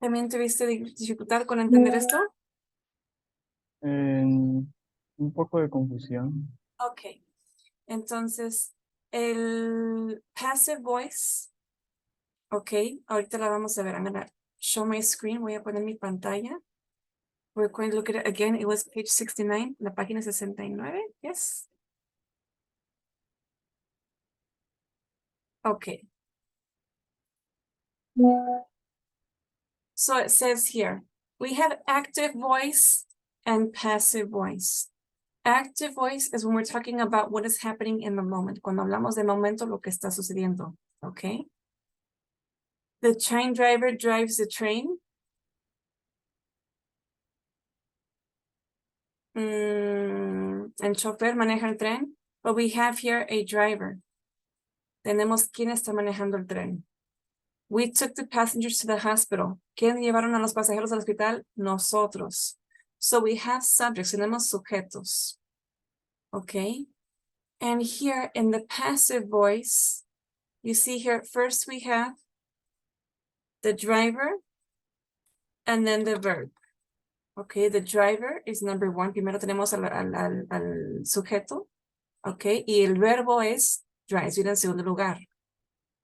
¿También tuviste dificultad con entender esto? Un poco de confusión. Ok. Entonces, el passive voice, ok, ahorita la vamos a ver. I'm gonna show my screen. Voy a poner mi pantalla. We're going to look at it again. It was page 69, la página 69. Yes. Okay. So it says here, we have active voice and passive voice. Active voice is when we're talking about what is happening in the moment. Cuando hablamos de momento, lo que está sucediendo. Okay. The train driver drives the train. El chofer maneja el tren. But we have here a driver. Tenemos quién está manejando el tren. We took the passengers to the hospital. ¿Quién llevaron a los pasajeros al hospital? Nosotros. So we have subjects. Tenemos sujetos. Okay. And here in the passive voice, you see here, first we have the driver and then the verb. Okay, the driver is number one. Primero tenemos al sujeto. Okay, y el verbo es drives, viene en segundo lugar.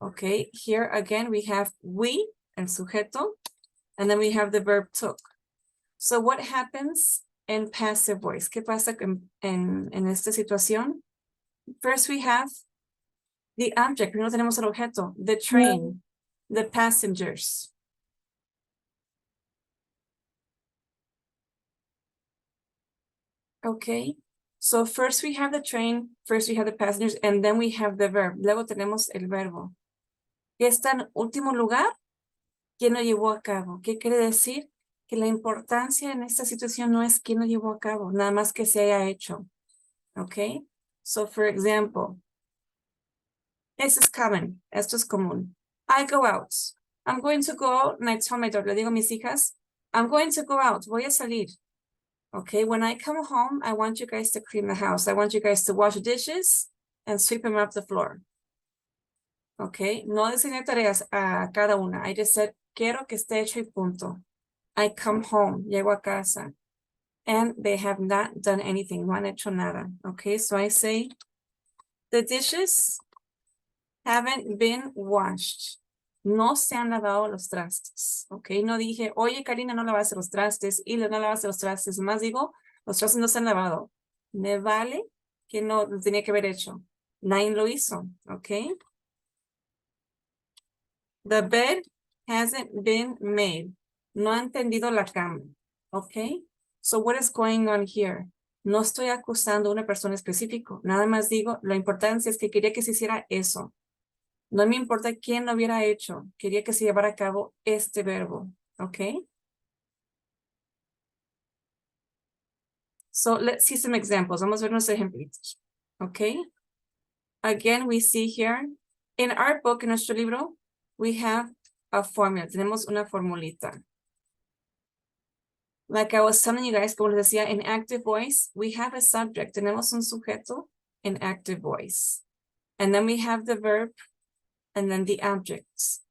Okay, here again we have we, el sujeto, and then we have the verb took. So what happens in passive voice? ¿Qué pasa en esta situación? First we have the object. Primero tenemos el objeto, the train, the passengers. Okay, so first we have the train, first we have the passengers, and then we have the verb. Luego tenemos el verbo. ¿Qué está en último lugar? ¿Quién lo llevó a cabo? ¿Qué quiere decir? Que la importancia en esta situación no es quién lo llevó a cabo, nada más que se haya hecho. Okay, so for example, this is common, esto es común. I go out. I'm going to go out, and I tell my daughter, le digo a mis hijas, I'm going to go out, voy a salir. Okay, when I come home, I want you guys to clean the house. I want you guys to wash the dishes and sweep them up the floor. Okay, no designé tareas a cada una. I just said, quiero que esté hecho y punto. I come home, llego a casa, and they have not done anything, no han hecho nada. Okay, so I say, the dishes haven't been washed. No se han lavado los trastes. Okay, no dije, oye, Karina, no lavaste los trastes, y no lavaste los trastes. Más digo, los trastes no se han lavado. Me vale que no lo tenía que haber hecho. Nadie lo hizo. Okay. The bed hasn't been made. No han tendido la cama. Okay. So what is going on here? No estoy acusando a una persona específica. Nada más digo, la importancia es que quería que se hiciera eso. No me importa quién lo hubiera hecho. Quería que se llevara a cabo este verbo. Okay. So let's see some examples. Vamos a ver unos ejemplitos. Okay. Again, we see here in our book, en nuestro libro, we have a formula. Tenemos una formulita. Like I was telling you guys, como les decía, in active voice, we have a subject. Tenemos un sujeto in active voice. And then we have the verb and then the objects.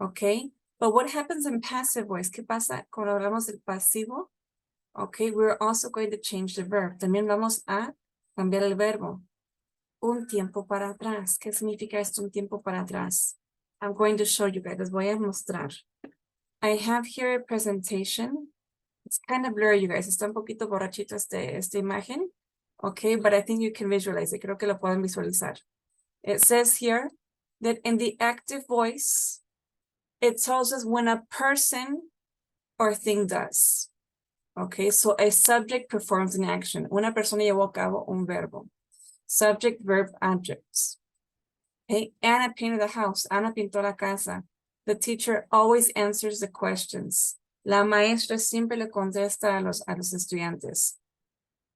Okay, but what happens in passive voice? ¿Qué pasa cuando hablamos del pasivo? Okay, we're also going to change the verb. También vamos a cambiar el verbo. Un tiempo para atrás. ¿Qué significa esto, un tiempo para atrás? I'm going to show you guys. Les voy a mostrar. I have here a presentation. It's kind of blurry, you guys. Está un poquito borrachito esta imagen. Okay, but I think you can visualize it. Creo que lo pueden visualizar. It says here that in the active voice, it tells us when a person or thing does. Okay, so a subject performs an action. Una persona llevó a cabo un verbo. Subject, verb, objects. Okay, Anna painted the house. Ana pintó la casa. The teacher always answers the questions. La maestra siempre le contesta a los estudiantes.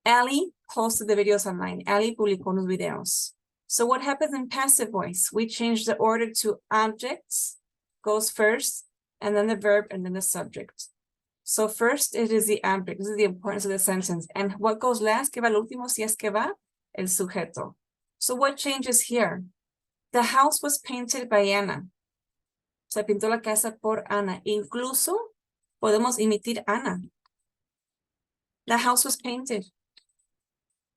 Ali posted the videos online. Ali publicó los videos. So what happens in passive voice? We change the order to objects, goes first, and then the verb, and then the subject. So first, it is the object. This is the importance of the sentence. And what goes last? ¿Qué va al último? Si es que va, el sujeto. So what changes here? The house was painted by Anna. Se pintó la casa por Ana. Incluso podemos imitar Ana. The house was painted.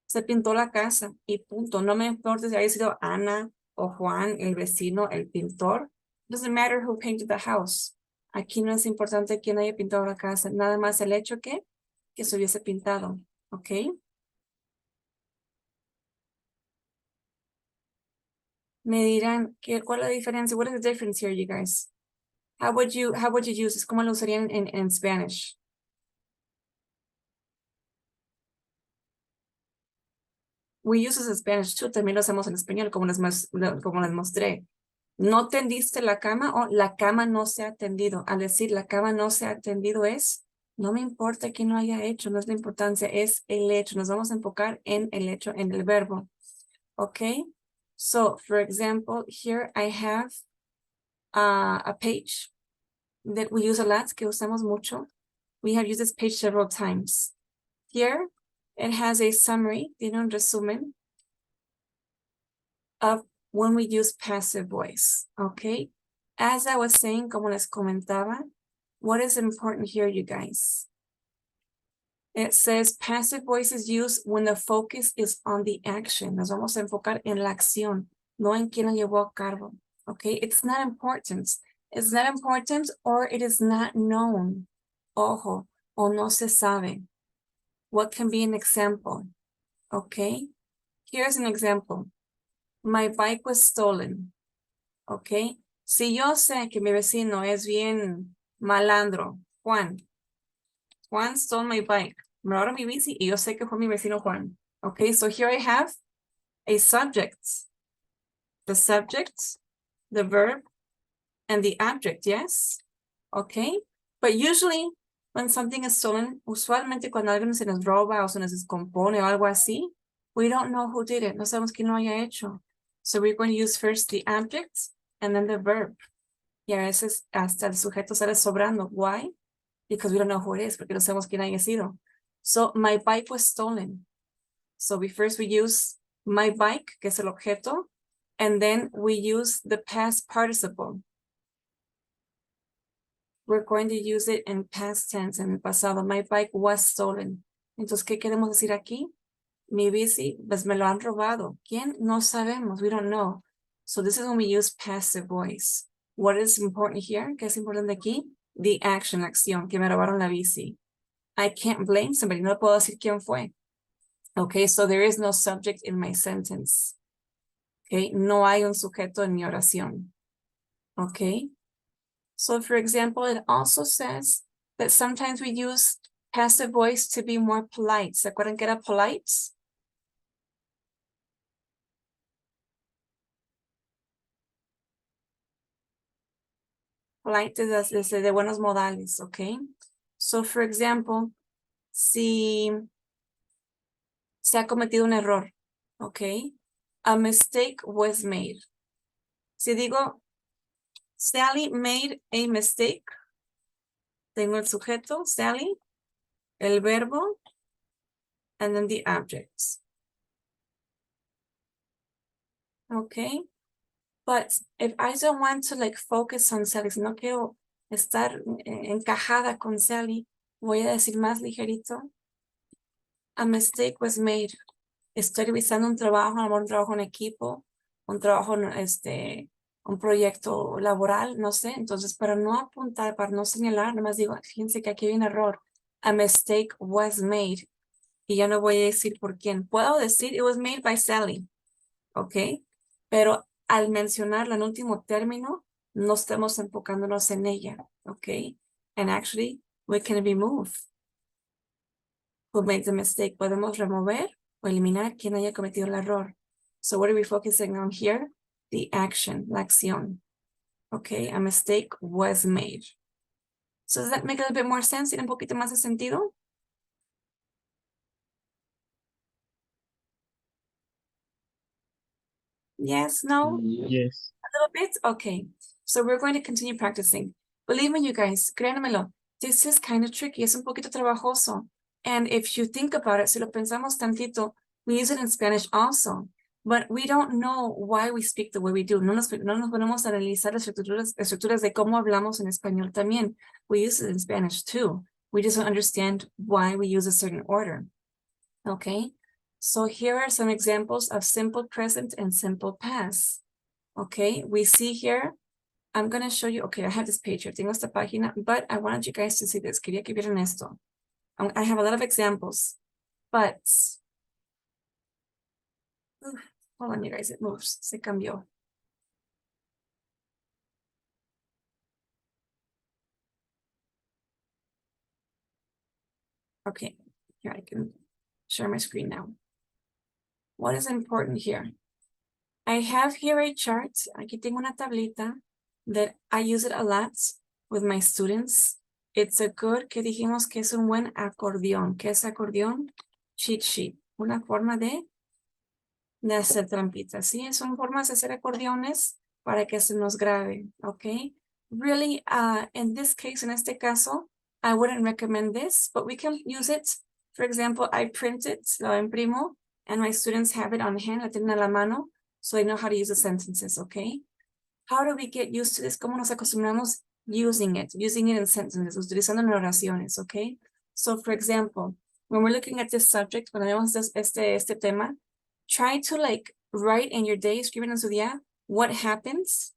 Se pintó la casa y punto. No me importa si haya sido Ana o Juan, el vecino, el pintor. Doesn't matter who painted the house. Aquí no es importante quién haya pintado la casa. Nada más el hecho que se hubiese pintado. ¿Ok? Me dirán, ¿cuál es la diferencia? What is the difference here, you guys? How would you use this? ¿Cómo lo usarían en Spanish? We use this in Spanish too. También lo hacemos en español, como les mostré. No tendiste la cama o la cama no se ha tendido. Al decir la cama no se ha tendido es, no me importa que no haya hecho, no es la importancia, es el hecho. Nos vamos a enfocar en el hecho, en el verbo. Okay? So, for example, here I have a page that we use a lot, que usamos mucho. We have used this page several times. Here, it has a summary, tiene un resumen of when we use passive voice, okay? As I was saying, como les comentaba, what is important here, you guys? It says passive voice is used when the focus is on the action. Nos vamos a enfocar en la acción, no en quién lo llevó a cabo, okay? It's not important. It's not important or it is not known. Ojo, o no se sabe. What can be an example? Okay, here's an example. My bike was stolen. Okay, si yo sé que mi vecino es bien malandro, Juan stole my bike. Me robaron mi bici y yo sé que fue mi vecino Juan. Okay, so here I have a subject. The subject, the verb, and the object, yes? Okay, but usually when something is stolen, usualmente cuando alguien se nos roba o se nos descompone o algo así, we don't know who did it. No sabemos quién lo haya hecho. So we're going to use first the object and then the verb. Y a veces hasta el sujeto sale sobrando. Why? Because we don't know who it is, porque no sabemos quién haya sido. So my bike was stolen. So we use my bike, que es el objeto, and then we use the past participle. We're going to use it in past tense, en el pasado. My bike was stolen. Entonces, ¿qué queremos decir aquí? Mi bici, pues me lo han robado. ¿Quién? No sabemos. We don't know. So this is when we use passive voice. What is important here? ¿Qué es importante aquí? The action, la acción, que me robaron la bici. I can't blame somebody. No puedo decir quién fue. Okay, so there is no subject in my sentence. Okay, no hay un sujeto en mi oración. Okay. So for example, it also says that sometimes we use passive voice to be more polite. ¿Se acuerdan que era polite? Polite es de buenos modales, okay? So for example, si se ha cometido un error, okay? A mistake was made. Si digo, Sally made a mistake, tengo el sujeto, Sally, el verbo, and then the objects. Okay? But if I don't want to like focus on Sally, si no quiero estar encajada con Sally, voy a decir más ligerito. A mistake was made. Estoy revisando un trabajo, a lo mejor un trabajo en equipo, un trabajo, un proyecto laboral, no sé. Entonces, para no apuntar, para no señalar, nomás digo, fíjense que aquí hay un error. A mistake was made. Y ya no voy a decir por quién. Puedo decir, it was made by Sally. ¿Ok? Pero al mencionarla en último término, no estamos enfocándonos en ella. ¿Ok? And actually, we can remove who made the mistake. Podemos remover o eliminar quien haya cometido el error. So what are we focusing on here? The action, la acción. Okay, a mistake was made. So does that make a little bit more sense? ¿Tiene un poquito más de sentido? Yes, no? Yes. A little bit? Okay. So we're going to continue practicing. Believe me, you guys, créanmelo, this is kind of tricky. Es un poquito trabajoso. And if you think about it, si lo pensamos tantito, we use it in Spanish also. But we don't know why we speak the way we do. No nos ponemos a analizar las estructuras de cómo hablamos en español también. We use it in Spanish too. We just don't understand why we use a certain order. Okay, so here are some examples of simple present and simple past. Okay, we see here, I'm going to show you, okay, I have this page here, tengo esta página, but I wanted you guys to see this. Quería que vieran esto. I have a lot of examples, but, hold on you guys, it moves, se cambió. Okay, here I can share my screen now. What is important here? I have here a chart, aquí tengo una tablita that I use it a lot with my students. It's a good, que dijimos que es un buen acordeón. ¿Qué es acordeón? Cheat sheet. Una forma de hacer trampitas. Sí, son formas de hacer acordeones para que se nos grabe. Okay. Really, in this case, en este caso, I wouldn't recommend this, but we can use it. For example, I print it, lo imprimo, and my students have it on hand, la tienen a la mano, so they know how to use the sentences, okay? How do we get used to this? ¿Cómo nos acostumbramos using it in sentences, utilizando en oraciones, okay? So, for example, when we're looking at this subject, cuando vemos este tema, try to like write in your day, escriben en su día, what happens,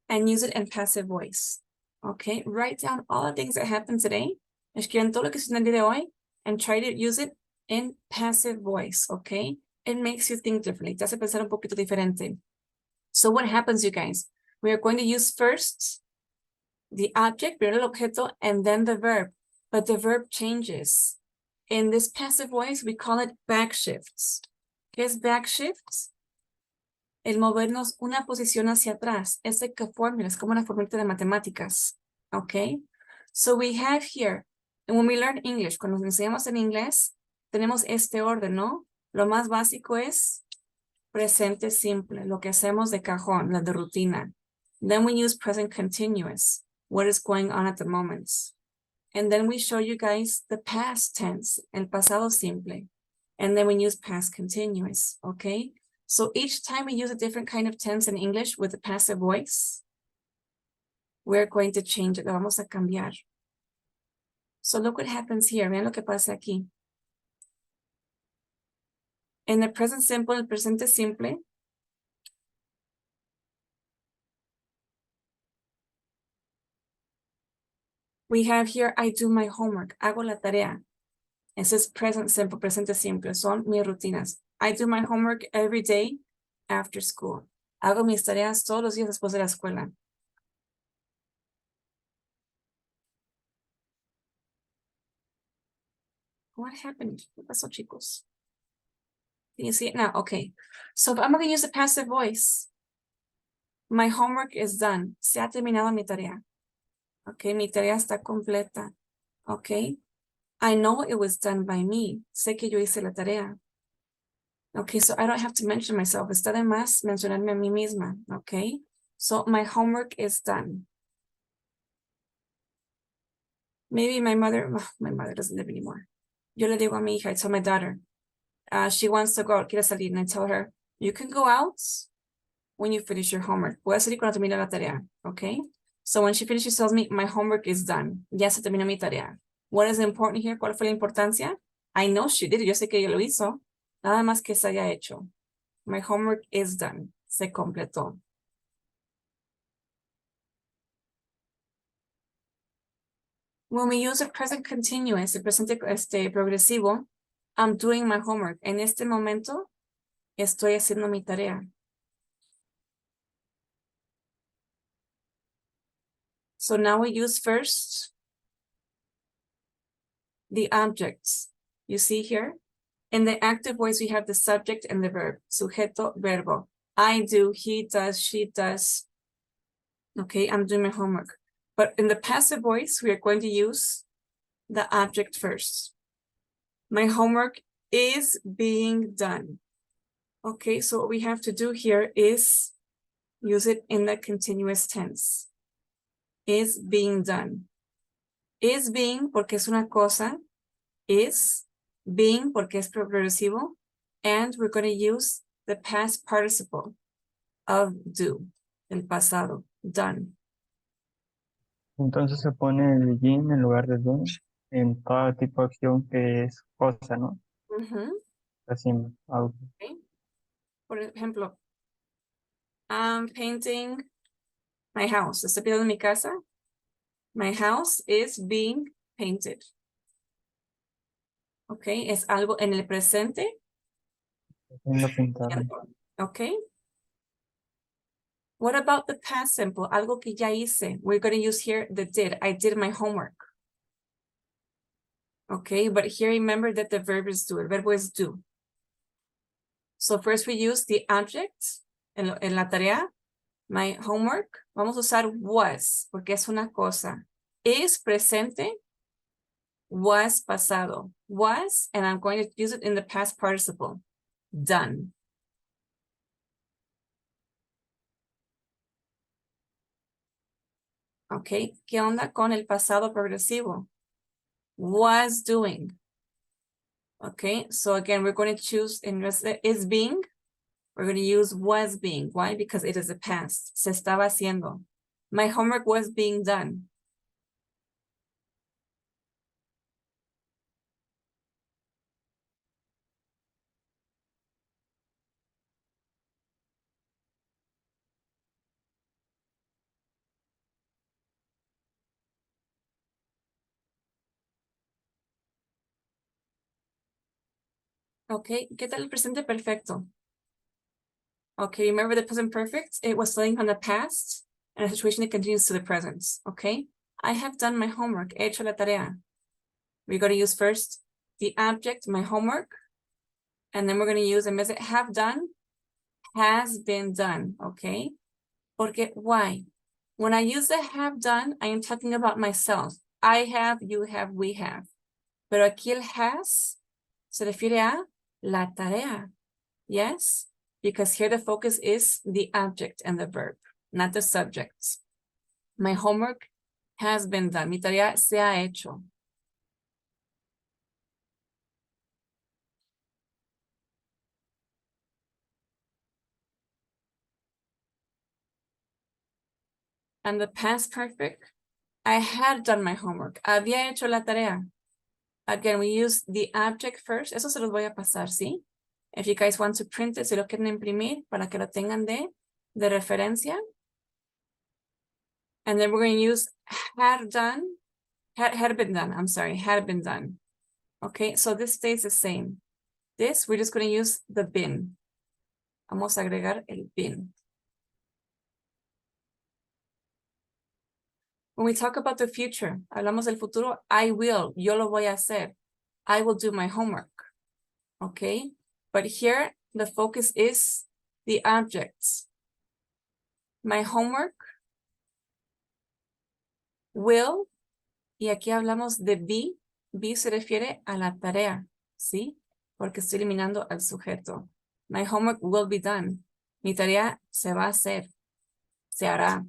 and use it in passive voice, okay? Write down all the things that happened today, escriban todo lo que sucedió el día de hoy, and try to use it in passive voice, okay? It makes you think differently, te hace pensar un poquito diferente. So what happens, you guys? We are going to use first the object, primero el objeto, and then the verb. But the verb changes. In this passive voice, we call it backshifts. ¿Qué es backshifts? El movernos una posición hacia atrás. Es fórmula, es como una fórmula de matemáticas. Okay? So we have here, and when we learn English, cuando nos enseñamos en inglés, tenemos este orden, ¿no? Lo más básico es presente simple, lo que hacemos de cajón, la de rutina. Then we use present continuous, what is going on at the moment. And then we show you guys the past tense, el pasado simple. And then we use past continuous, okay? So each time we use a different kind of tense in English with the passive voice, we're going to change it, lo vamos a cambiar. So look what happens here, vean lo que pasa aquí. In the present simple, el presente simple, we have here, I do my homework, hago la tarea. Ese es present simple, presente simple, son mis rutinas. I do my homework every day after school. Hago mis tareas todos los días después de la escuela. What happened? ¿Qué pasó, chicos? Can you see it now? Okay. So if I'm going to use the passive voice, my homework is done. Se ha terminado mi tarea. Okay, mi tarea está completa. Okay. I know it was done by me. Sé que yo hice la tarea. Okay, so I don't have to mention myself. Está de más mencionarme a mí misma. Okay. So my homework is done. Maybe my mother doesn't live anymore. Yo le digo a mi hija, I tell my daughter, she wants to go out, quiere salir, and I tell her, you can go out when you finish your homework. Puedes salir cuando termine la tarea, okay? So when she finishes, she tells me, my homework is done. Ya se terminó mi tarea. What is important here? ¿Cuál fue la importancia? I know she did it. Yo sé que ella lo hizo. Nada más que se haya hecho. My homework is done. Se completó. When we use a present continuous, el presente progresivo, I'm doing my homework. En este momento, estoy haciendo mi tarea. So now we use first the objects. You see here? In the active voice, we have the subject and the verb. Sujeto, verbo. I do, he does, she does. Okay, I'm doing my homework. But in the passive voice, we are going to use the object first. My homework is being done. Okay, so what we have to do here is use it in the continuous tense. Is being done. Is being porque es una cosa. Is being porque es progresivo. And we're going to use the past participle of do, el pasado, done. Entonces se pone el begin en lugar de do en todo tipo de acción que es cosa, ¿no? Ujú, Haciendo algo. ok. Por ejemplo, I'm painting my house. Estoy pintando mi casa. My house is being painted. Ok, es algo en el presente. Haciendo pintar. Ok. What about the past simple? Algo que ya hice. We're going to use here the did. I did my homework. Okay, but here remember that the verb is do. El verbo es do. So first we use the object en la tarea. My homework. Vamos a usar was porque es una cosa. Is presente. Was pasado. Was, and I'm going to use it in the past participle. Done. Ok, ¿qué onda con el pasado progresivo? Was doing. Okay, so again, we're going to choose in is being. We're going to use was being. Why? Because it is a past. Se estaba haciendo. My homework was being done. Okay, ¿qué tal el presente perfecto? Okay, remember the present perfect? It was starting from the past and a situation that continues to the present. Okay, I have done my homework. He hecho la tarea. We're going to use first the object, my homework, and then we're going to use in vez de have done, has been done. Okay, porque why? When I use the have done, I am talking about myself. I have, you have, we have. Pero aquí el has se refiere a la tarea. Yes, because here the focus is the object and the verb, not the subject. My homework has been done. Mi tarea se ha hecho. And the past perfect, I had done my homework. Había hecho la tarea. Again, we use the object first. Eso se los voy a pasar, ¿sí? If you guys want to print it, si lo quieren imprimir para que lo tengan de referencia. And then we're going to use had done, had been done. I'm sorry, had been done. Okay, so this stays the same. This, we're just going to use the been. Vamos a agregar el been. When we talk about the future, hablamos del futuro, I will, yo lo voy a hacer. I will do my homework. Okay, but here the focus is the objects. My homework will, y aquí hablamos de be. Be se refiere a la tarea, ¿sí? Porque estoy eliminando al sujeto. My homework will be done. Mi tarea se va a hacer, se hará.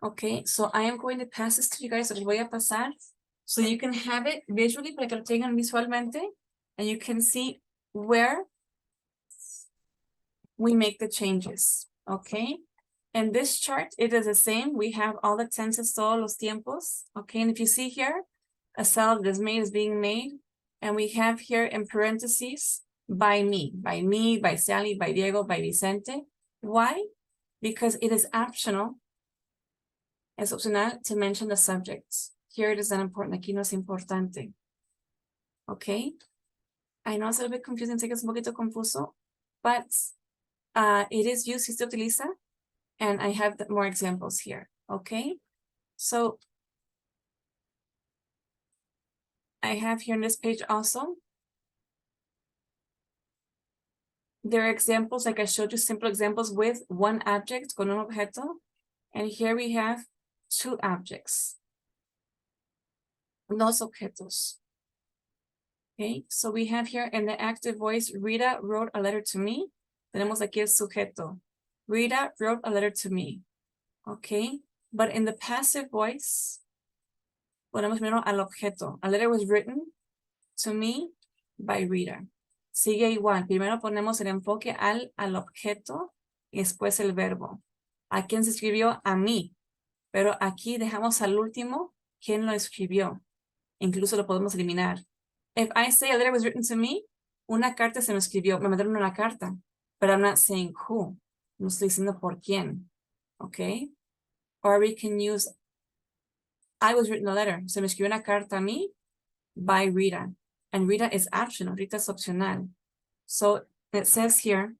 Okay, so I am going to pass this to you guys. Les voy a pasar so you can have it visually, para que lo tengan visualmente, and you can see where we make the changes. Okay, and this chart, it is the same. We have all the tenses, todos los tiempos. Okay, and if you see here, a salad is made is being made, and we have here in parentheses, by me, by Sally, by Diego, by Vicente. Why? Because it is optional. Es opcional to mention the subjects. Here it is not important. Aquí no es importante. Okay. I know it's a little bit confusing. Sé que es un poquito confuso, but it is used, si se utiliza, and I have more examples here. Okay. So I have here on this page also. There are examples, like I showed you, simple examples with one object, con un objeto. And here we have two objects. Dos objetos. Okay, so we have here in the active voice, Rita wrote a letter to me. Tenemos aquí el sujeto. Rita wrote a letter to me. Okay, but in the passive voice, ponemos primero al objeto. A letter was written to me by Rita. Sigue igual. Primero ponemos el enfoque al objeto y después el verbo. ¿A quién se escribió? A mí. Pero aquí dejamos al último quién lo escribió. Incluso lo podemos eliminar. If I say a letter was written to me, una carta se me escribió, me mandaron una carta. But I'm not saying who. No estoy diciendo por quién. Okay? Or we can use, I was written a letter. Se me escribió una carta a mí by Rita. And Rita is optional. Rita es opcional. So it says here,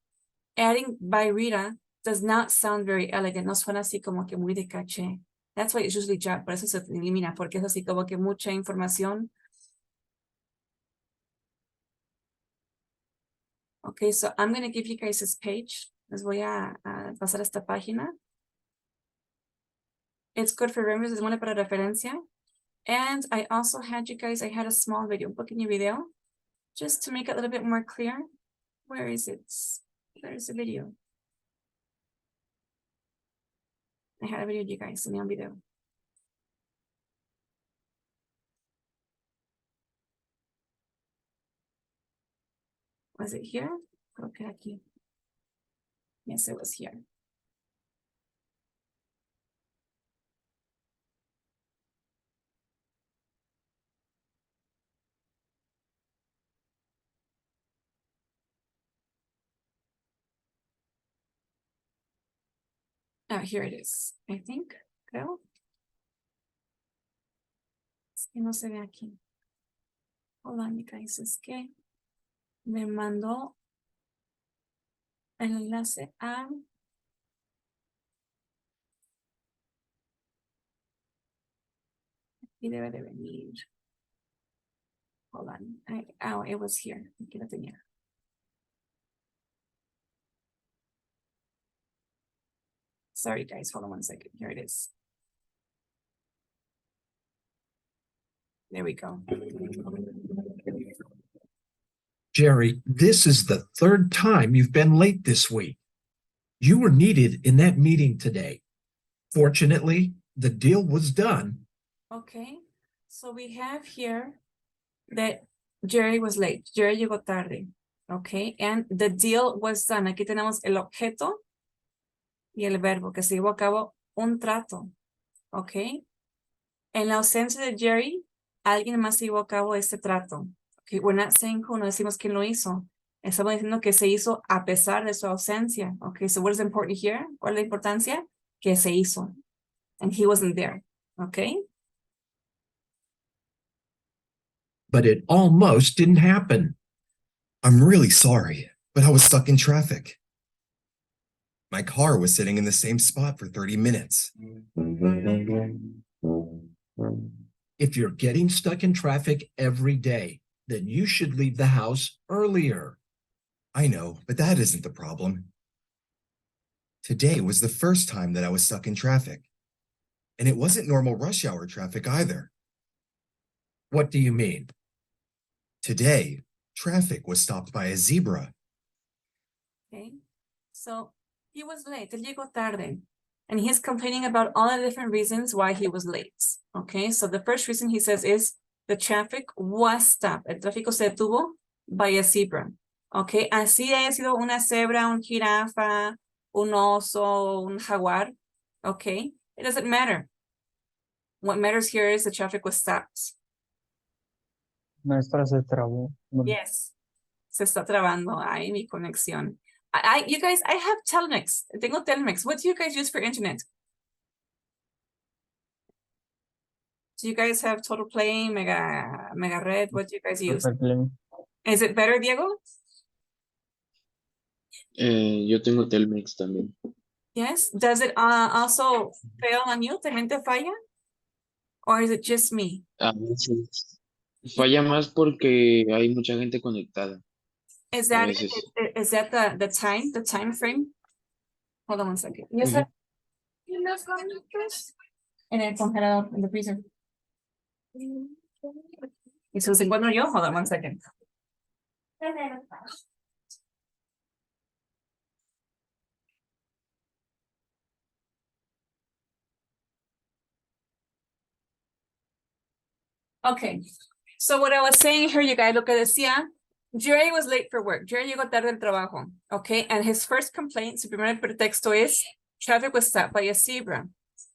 adding by Rita does not sound very elegant. No suena así como que muy de caché. That's why it's usually dropped. Por eso se elimina, porque es así como que mucha información. Okay, so I'm going to give you guys this page. Les voy a pasar esta página. It's good for reference. Es buena para referencia. And I also had you guys, I had a small video, un pequeño video, just to make it a little bit more clear. Where is it? There's a video. I had a video, you guys, en un video. Was it here? Creo que aquí. Yes, it was here. Oh, here it is, I think, creo. Es que no se ve aquí. Hold on, you guys, es que me mandó el enlace a... Aquí debe de venir. Hold on, oh, it was here, aquí lo tenía. Sorry, guys, hold on one second, here it is. There we go. Jerry, this is the third time you've been late this week. You were needed in that meeting today. Fortunately, the deal was done. Okay, so we have here that Jerry was late. Jerry llegó tarde. Okay, and the deal was done. Aquí tenemos el objeto y el verbo que se llevó a cabo un trato. Okay, en la ausencia de Jerry, alguien más se llevó a cabo este trato. Okay, we're not saying who, no decimos quién lo hizo. Estamos diciendo que se hizo a pesar de su ausencia. Okay, so what is important here? ¿Cuál es la importancia? Que se hizo. And he wasn't there. Okay. But it almost didn't happen. I'm really sorry, but I was stuck in traffic. My car was sitting in the same spot for 30 minutes. If you're getting stuck in traffic every day, then you should leave the house earlier. I know, but that isn't the problem. Today was the first time that I was stuck in traffic. And it wasn't normal rush hour traffic either. What do you mean? Today, traffic was stopped by a zebra. Okay, so he was late, él llegó tarde, and he's complaining about all the different reasons why he was late. Okay, so the first reason he says is the traffic was stopped. El tráfico se detuvo by a zebra. Okay, así haya sido una cebra, un jirafa, un oso, un jaguar. Okay, it doesn't matter. What matters here is the traffic was stopped. Maestra se trabó. Bueno, Yes. Se está trabando. Ay, mi conexión. You guys, I have Telmex. Tengo Telmex. What do you guys use for internet? Do you guys have Total Play, Mega Red? What do you guys use? Superplay. Is it better, Diego? Yo tengo Telmex también. Yes. Does it also fail on you? ¿También te falla? Or is it just me? A veces falla más porque hay mucha gente conectada. Is A that veces. is that the time frame? Hold on one second. Yes, Ujú. En el congelador, en the freezer. Y si los encuentro yo, hold on one second. Okay, So what I was saying here, you guys, lo que decía, Jerry was late for work. Jerry llegó tarde al trabajo, okay? And his first complaint, su primer pretexto es, traffic was stopped by a zebra.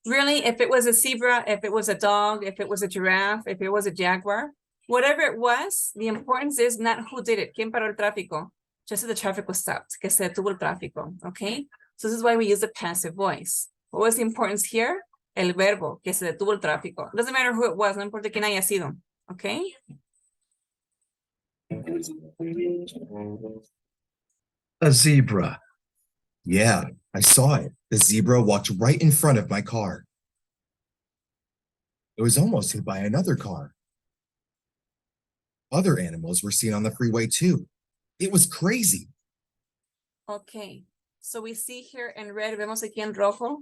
Really, if it was a zebra, if it was a dog, if it was a giraffe, if it was a jaguar, whatever it was, the importance is not who did it, quién paró el tráfico, just that the traffic was stopped, que se detuvo el tráfico, okay? So this is why we use the passive voice. What was the importance here? El verbo, que se detuvo el tráfico. Doesn't matter who it was, no importa quién haya sido, okay? A zebra. Yeah, I saw it. The zebra walked right in front of my car. It was almost hit by another car. Other animals were seen on the freeway too. It was crazy. Okay, so we see here in red, vemos aquí en rojo,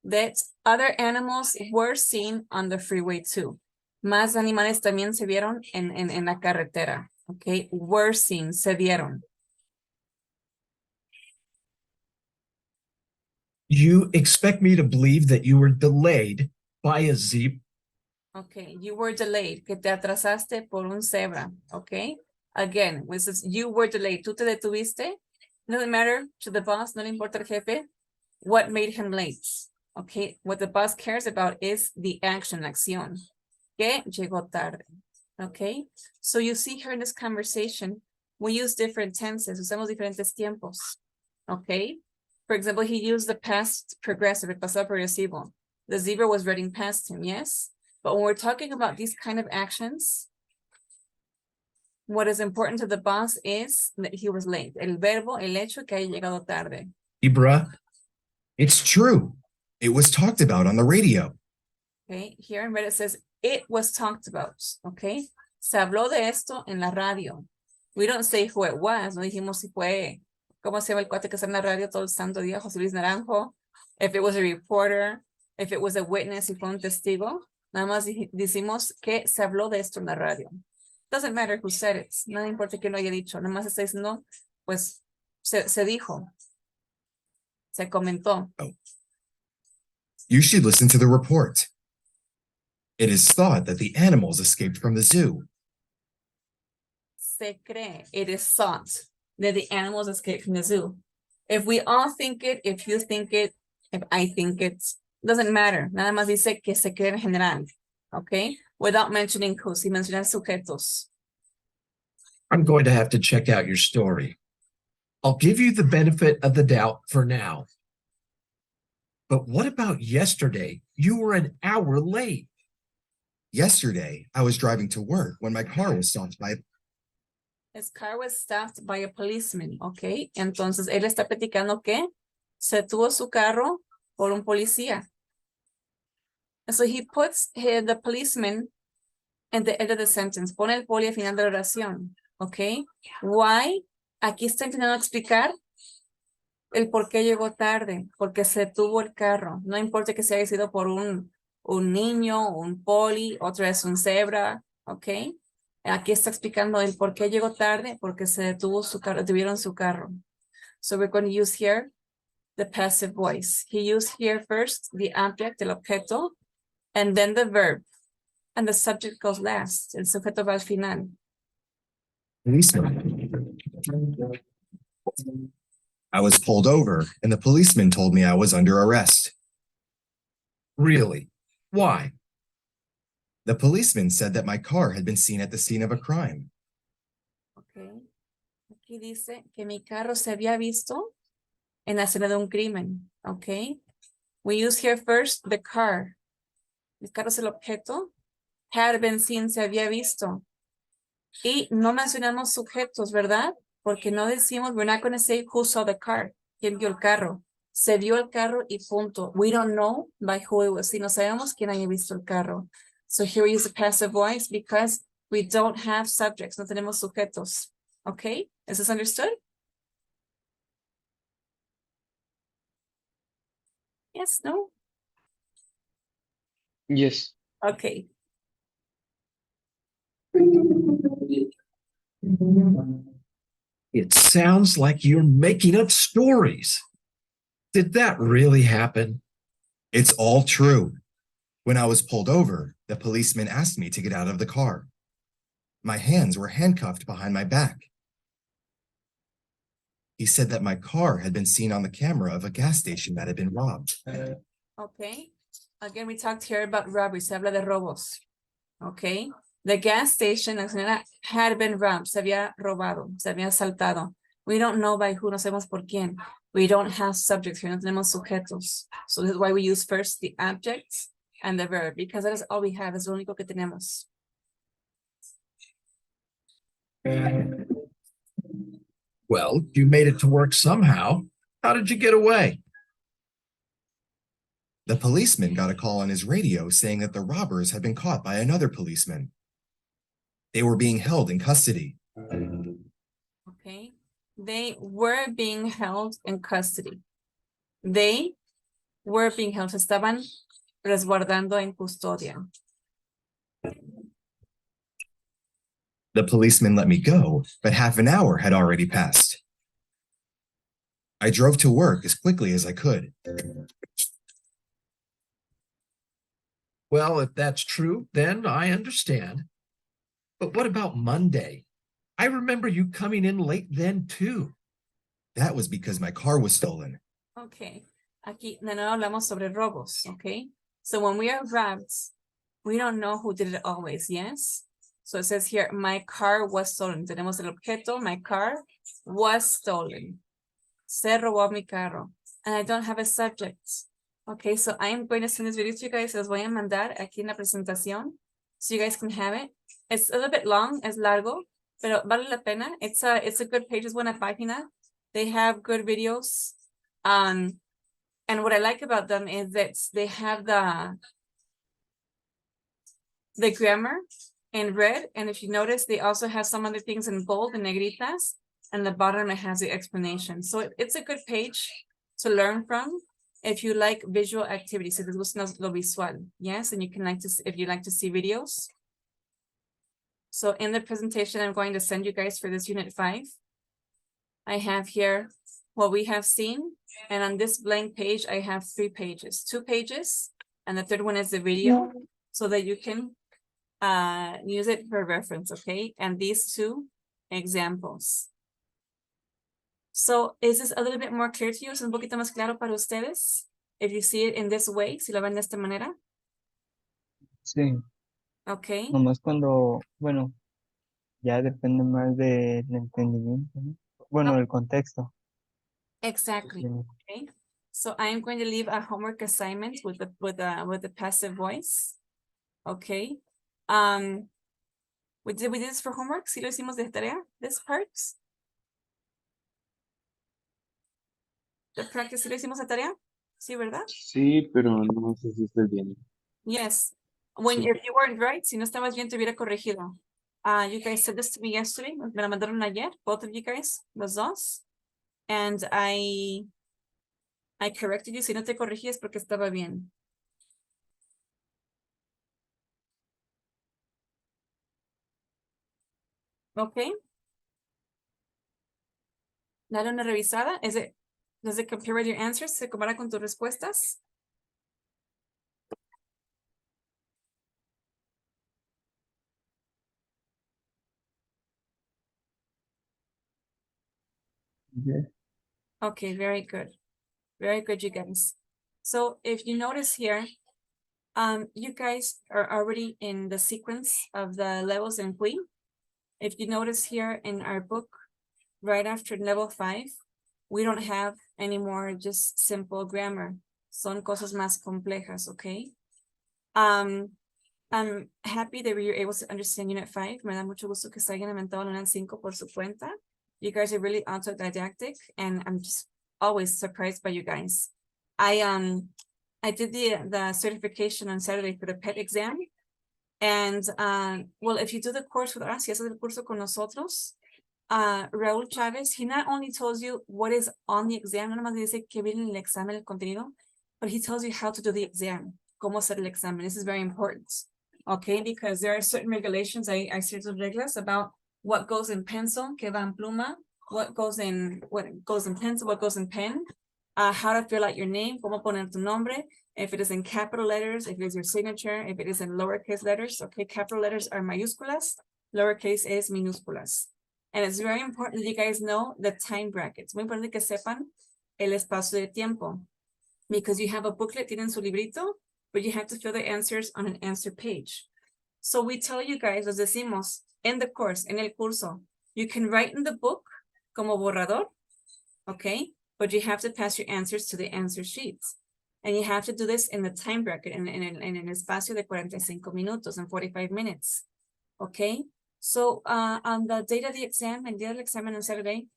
that other animals were seen on the freeway too. Más animales también se vieron en la carretera. Okay, were seen, se vieron. You expect me to believe that you were delayed by a zebra? Okay, you were delayed, que te atrasaste por un cebra. Okay, again, when it says you were delayed, tú te detuviste. Doesn't matter to the boss, no le importa el jefe, what made him late. Okay, what the boss cares about is the action, la acción. Que llegó tarde. Okay, so you see here in this conversation, we use different tenses, usamos diferentes tiempos. Okay, for example, he used the past progressive, el pasado progresivo. The zebra was running past him, yes? But when we're talking about these kind of actions, what is important to the boss is that he was late. El verbo, el hecho que haya llegado tarde. Zebra. It's true. It was talked about on the radio. Okay, here in red it says, it was talked about, okay? Se habló de esto en la radio. We don't say who it was, no dijimos si fue, ¿cómo se llama el cuate que está en la radio todo el santo día? José Luis Naranjo. If it was a reporter, if it was a witness, si fue un testigo. Nada más decimos que se habló de esto en la radio. Doesn't matter who said it. Nada importa quién lo haya dicho. Nada más está diciendo, pues, se dijo. Se comentó. You should listen to the report. It is thought that the animals escaped from the zoo. Se cree, it is thought that the animals escaped from the zoo. If we all think it, if you think it, if I think it, doesn't matter. Nada más dice que se cree en general. Okay? Without mentioning who, sin mencionar sujetos. I'm going to have to check out your story. I'll give you the benefit of the doubt for now. But what about yesterday? You were an hour late. Yesterday, I was driving to work when my car was stopped by. His car was stopped by a policeman, okay? Entonces, él está platicando que se tuvo su carro por un policía. And so he puts the policeman at the end of the sentence. Pone el poli al final de la oración, okay? Why? Aquí está intentando explicar el por qué llegó tarde, porque se tuvo el carro. No importa que se haya sido por un niño, un poli, otro es un cebra, okay? Aquí está explicando el por qué llegó tarde, porque se detuvo su carro, detuvieron su carro. So we're going to use here the passive voice. He used here first the object, el objeto, and then the verb. And the subject goes last. El sujeto va al final. Policeman. I was pulled over and the policeman told me I was under arrest. Really? Why? The policeman said that my car had been seen at the scene of a crime. Okay. Aquí dice que mi carro se había visto en la escena de un crimen. Okay. We use here first the car. El carro es el objeto. Had been seen, se había visto. Y no mencionamos sujetos, ¿verdad? Porque no decimos, we're not going to say who saw the car. ¿Quién vio el carro? Se vio el carro y punto. We don't know by who it was. Si no sabemos quién haya visto el carro. So here we use the passive voice because we don't have subjects. No tenemos sujetos. Okay? Is this understood? Yes, no? Yes. Okay. It sounds like you're making up stories. Did that really happen? It's all true. When I was pulled over, the policeman asked me to get out of the car. My hands were handcuffed behind my back. He said that my car had been seen on the camera of a gas station that had been robbed. Okay. Again, we talked here about robbery. Se habla de robos. Okay. The gas station, la señora, had been robbed. Se había robado. Se había asaltado. We don't know by who. No sabemos por quién. We don't have subjects here. No tenemos sujetos. So this is why we use first the object and the verb. Because that is all we have. Es lo único que tenemos. Well, you made it to work somehow. How did you get away? The policeman got a call on his radio saying that the robbers had been caught by another policeman. They were being held in custody. Okay. They were being held in custody. They were being held. Se estaban resguardando en custodia. The policeman let me go, but half an hour had already passed. I drove to work as quickly as I could. Well, if that's true, then I understand. But what about Monday? I remember you coming in late then too. That was because my car was stolen. Okay. Aquí de nuevo hablamos sobre robos. Okay. So when we are robbed, we don't know who did it always. Yes. So it says here, my car was stolen. Tenemos el objeto, my car was stolen. Se robó mi carro. And I don't have a subject. Okay, so I am going to send this video to you guys. Se los voy a mandar aquí en la presentación. So you guys can have it. It's a little bit long, es largo, pero vale la pena. It's a good page, es buena página. They have good videos. And what I like about them is that they have the grammar in red. And if you notice, they also have some other things in bold and negritas. And the bottom, it has the explanation. So it's a good page to learn from if you like visual activities. Si les gusta lo visual, yes, and you can if you like to see videos. So in the presentation, I'm going to send you guys for this unit 5. I have here what we have seen. And on this blank page, I have 3 pages, 2 pages. And the third one is the video so that you can use it for reference, okay? And these 2 examples. So is this a little bit more clear to you? ¿Es un poquito más claro para ustedes? If you see it in this way, si lo ven de esta manera. Sí, Okay. nomás cuando, bueno, ya depende más del entendimiento, ¿no? Bueno, del contexto. Exactly. Sí. Okay. So I am going to leave a homework assignment with the passive voice. Okay. We did this for homework. ¿Sí lo hicimos de tarea? This part. The practice, ¿sí lo hicimos de tarea? Sí, ¿verdad? Sí, pero no sé si estoy bien. Yes. Sí. If you weren't right, si no estabas bien, te hubiera corregido. You guys said this to me yesterday. Me la mandaron ayer, both of you guys, los dos. And I corrected you. Si no te corregí es porque estaba bien. Okay. Dale una revisada. Does it compare with your answers? ¿Se compara con tus respuestas? Yes. Okay, very good. Very good, you guys. So if you notice here, you guys are already in the sequence of the levels in Hui. If you notice here in our book, right after level 5, we don't have anymore just simple grammar. Son cosas más complejas, okay? I'm happy that we were able to understand Unit 5. Me da mucho gusto que se hayan aumentado en Unit 5 por su cuenta. You guys are really autodidactic, and I'm just always surprised by you guys. I did the certification on Saturday for the PET exam. And well, if you do the course with us, si haces el curso con nosotros, Raúl Chávez, he not only tells you what is on the exam, no nomás dice que viene en el examen, el contenido, but he tells you how to do the exam, cómo hacer el examen. This is very important, okay? Because there are certain regulations, hay ciertas reglas about what goes in pencil, que va en pluma, what goes in pencil, what goes in pen, how to fill out your name, cómo poner tu nombre, if it is in capital letters, if it is your signature, if it is in lowercase letters, okay? Capital letters are mayúsculas, lowercase es minúsculas. And it's very important that you guys know the time brackets. Muy importante que sepan el espacio de tiempo. Because you have a booklet, tienen su librito, but you have to fill the answers on an answer page. So we tell you guys, les decimos, in the course, en el curso, you can write in the book como borrador, okay? But you have to pass your answers to the answer sheets. And you have to do this in the time bracket, en el espacio de 45 minutos, and 45 minutes, okay? So on the date of the exam, el día del examen on Saturday,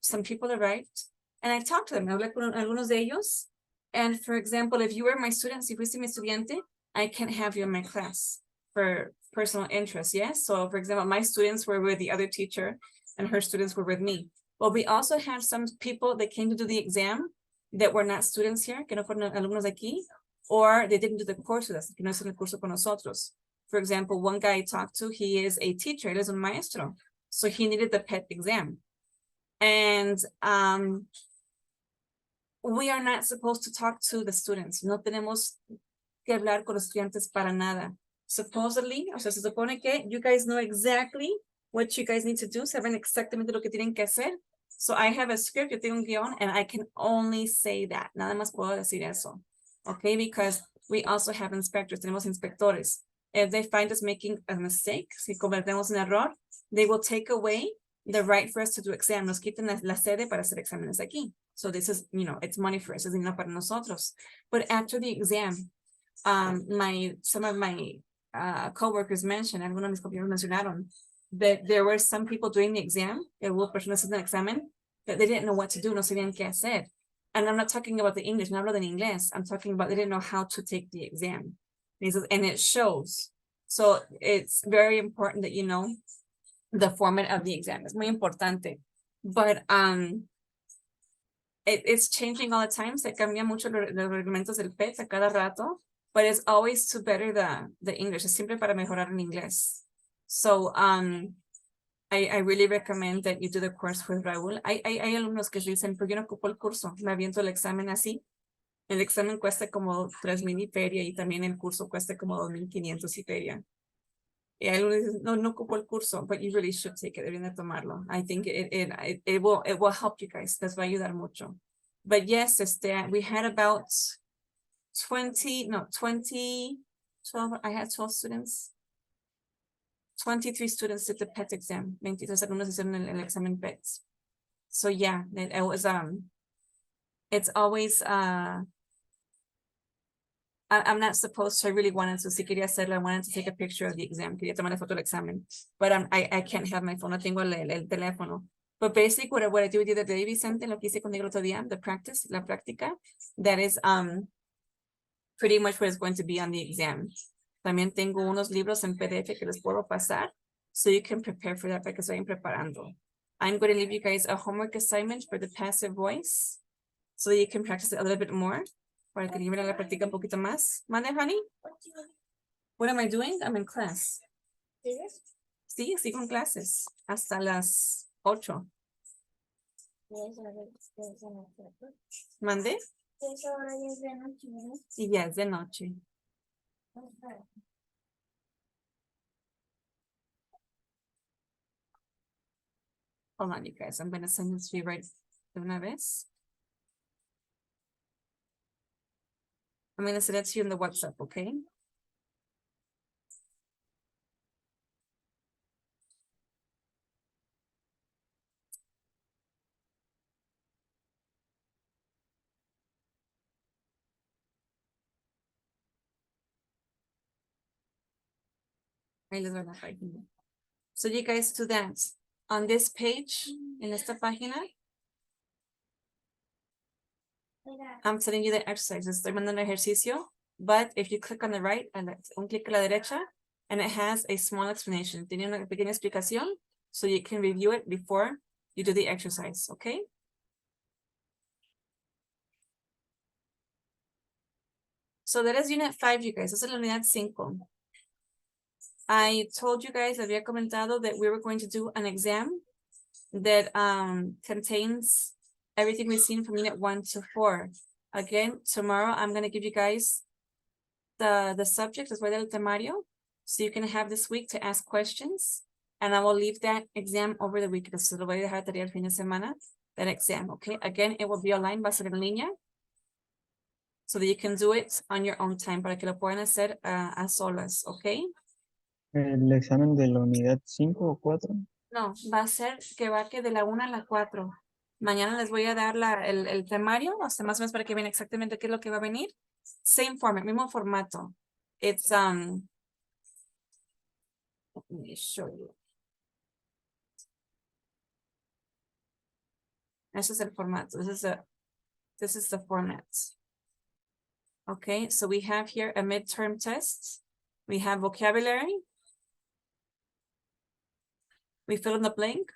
some people arrived, and I talked to them, hablé con algunos de ellos. And for example, if you were my student, si fuiste mi estudiante, I can't have you in my class for personal interest, yes? So for example, my students were with the other teacher and her students were with me. But we also have some people that came to do the exam that were not students here, que no fueron alumnos aquí, or they didn't do the course with us, que no hicieron el curso con nosotros. For example, one guy I talked to, he is a teacher, él es un maestro. So he needed the PET exam. And we are not supposed to talk to the students. No tenemos que hablar con los estudiantes para nada. Supposedly, o sea, se supone que you guys know exactly what you guys need to do. Saben exactamente lo que tienen que hacer. So I have a script, yo tengo un guión, and I can only say that. Nada más puedo decir eso. Okay, because we also have inspectors, tenemos inspectores. If they find us making a mistake, si cometemos un error, they will take away the right for us to do exam. Nos quiten la sede para hacer exámenes aquí. So this is, you know, it's money for us, es dinero para nosotros. But after the exam, some of my coworkers mentioned, algunos de mis compañeros mencionaron, that there were some people doing the exam, hubo personas haciendo el examen, that they didn't know what to do, no sabían qué hacer. And I'm not talking about the English, no hablo de inglés, I'm talking about they didn't know how to take the exam. And it shows. So it's very important that you know the format of the exam. Es muy importante. But it's changing all the time. Se cambia mucho los reglamentos del PET a cada rato, but it's always to better the English. Es siempre para mejorar el inglés. So I really recommend that you do the course with Raúl. Hay alumnos que dicen, pero yo no ocupo el curso, me aviento el examen así. El examen cuesta como 3,000 y feria, y también el curso cuesta como 2,500 y feria. Y hay alumnos que dicen, no ocupo el curso, but you really should take it, deben de tomarlo. I think it will help you guys, les va a ayudar mucho. But yes, we had about 12, I had 12 students. 23 students did the PET exam. 23 alumnos hicieron el examen PET. So yeah, it was, it's always, I'm not supposed to, I really wanted to, si quería hacerlo, I wanted to take a picture of the exam, quería tomar la foto del examen, but I can't have my phone, no tengo el teléfono. But basically what I do with you today, Vicente, lo que hice contigo el otro día, the practice, la práctica, that is pretty much what is going to be on the exam. También tengo unos libros en PDF que les puedo pasar, so you can prepare for that, para que se vayan preparando. I'm going to leave you guys a homework assignment for the passive voice, so that you can practice it a little bit more, para que lleven a la práctica un poquito más. Mande, honey? What am I doing? I'm in class. Sí, sigo en clases, hasta las 8. ¿Mande? Y ya es de noche. Hold on, you guys. I'm going to send this to you right de una vez. I'm going to send it to you in the WhatsApp, okay? Ahí les doy la página. So you guys do that. On this page, en esta página, I'm telling you the exercises. Estoy mandando ejercicio, but if you click on the right, and un clic a la derecha, and it has a small explanation. Tiene una pequeña explicación, so you can review it before you do the exercise, okay? So that is unit 5, you guys. Esa es la unidad 5. I told you guys, había comentado that we were going to do an exam that contains everything we've seen from unit 1 to 4. Again, tomorrow I'm going to give you guys the subject as well as el temario, so you can have this week to ask questions. and I will leave that exam over the weekend. So lo voy a dejar tarea el fin de semana, that exam, okay? Again, it will be online, va a ser en línea, so that you can do it on your own time, para que lo puedan hacer a solas, okay? ¿El examen de la unidad 5 o 4? No, va a ser que va que de la 1 a la 4. Mañana les voy a dar el temario, hasta más o menos para que vean exactamente qué es lo que va a venir. Same format, mismo formato. It's, let me show you. Ese es el formato. This is the format. Okay, so we have here a midterm test. We have vocabulary. We fill in the blank.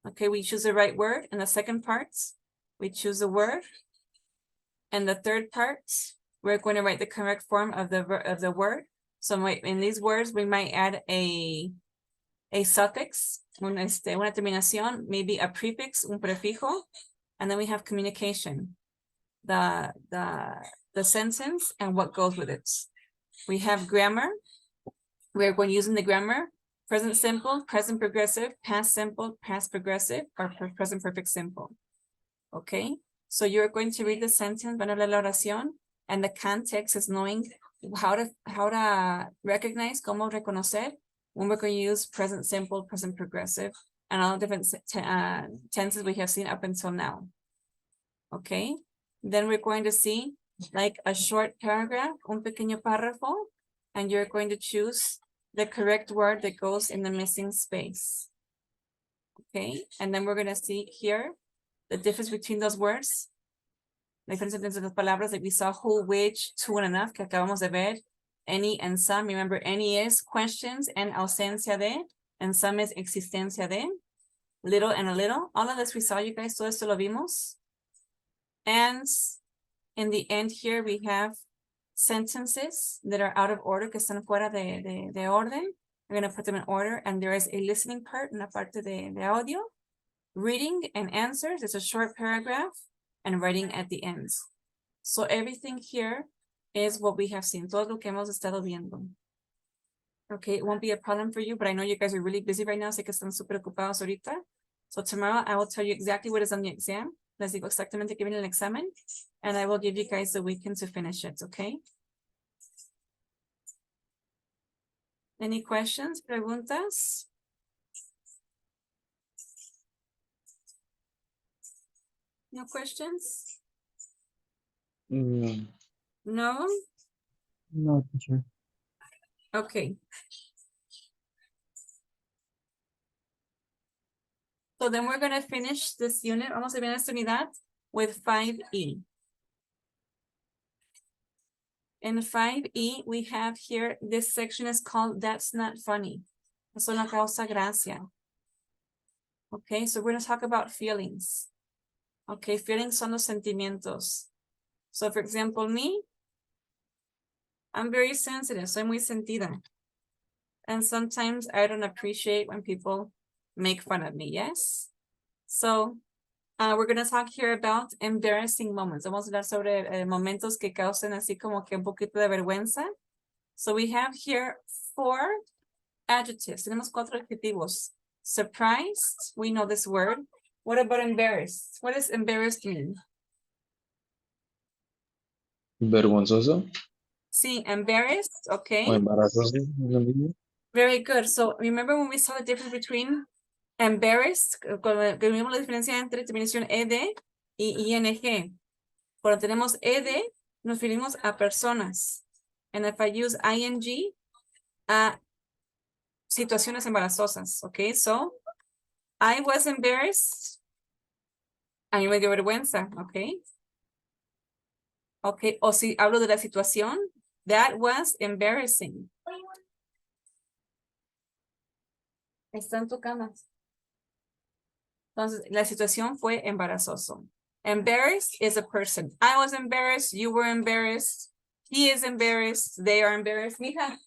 Okay, we choose the right word. In the second part, we choose the word. And the third part, we're going to write the correct form of the word. So in these words, we might add a suffix, una terminación, maybe a prefix, un prefijo, and then we have communication, the sentence and what goes with it. We have grammar. We're going using the grammar, present simple, present progressive, past simple, past progressive, or present perfect simple. Okay, so you're going to read the sentence, van a leer la oración, and the context is knowing how to recognize, cómo reconocer, when we're going to use present simple, present progressive, and all the different tenses we have seen up until now. Okay, then we're going to see like a short paragraph, un pequeño párrafo, and you're going to choose the correct word that goes in the missing space. Okay, and then we're going to see here the difference between those words. La diferencia entre las palabras that we saw, who, which, to, and enough, que acabamos de ver. Any and some. Remember, any is questions and ausencia de, and some is existencia de. Little and a little. All of this we saw, you guys. Todo esto lo vimos. And in the end here, we have sentences that are out of order, que están fuera de orden. We're going to put them in order. And there is a listening part, una parte de audio. Reading and answers. It's a short paragraph. And writing at the end. So everything here is what we have seen. Todo lo que hemos estado viendo. Okay, it won't be a problem for you, but I know you guys are really busy right now. Sé que están súper ocupados ahorita. So tomorrow I will tell you exactly what is on the exam. Les digo exactamente qué viene el examen. And I will give you guys the weekend to finish it, okay? Any questions, preguntas? No questions? No. No? No, teacher. Okay. So then we're going to finish this unit, vamos a terminar esta unidad, with 5E. In 5E, we have here, this section is called That's Not Funny. Eso no causa gracia. Okay, so we're going to talk about feelings. Okay, feelings son los sentimientos. So for example, me, I'm very sensitive, soy muy sentida. And sometimes I don't appreciate when people make fun of me, yes? So we're going to talk here about embarrassing moments. Vamos a hablar sobre momentos que causen así como que un poquito de vergüenza. So we have here 4 adjectives. Tenemos 4 adjetivos. Surprised, we know this word. What about embarrassed? What does embarrassed mean? Vergonzoso Sí, embarrassed, okay. o embarazoso. ¿Es lo mismo? Very good. So remember when we saw the difference between embarrassed, cuando vimos la diferencia entre terminación ed y ing. Cuando tenemos ed, nos referimos a personas. And if I use ing, a situaciones embarazosas, okay? So, I was embarrassed. A mí me dio vergüenza, okay? Okay, o si hablo de la situación, that was embarrassing. Está en tu cama. Entonces, la situación fue embarazoso. Embarrassed is a person. I was embarrassed, you were embarrassed, he is embarrassed, they are embarrassed. Mija.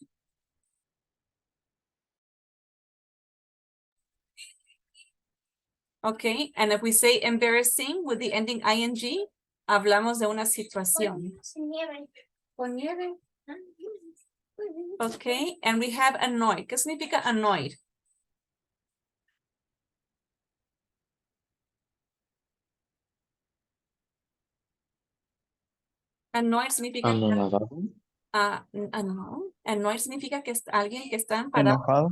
Okay, and if we say embarrassing with the ending ing, hablamos de una situación. Con nieve. Okay, and we have annoyed. ¿Qué significa annoyed? Annoyed significa Anonadado. no. Annoyed significa que es alguien que está enfadado. Enojado.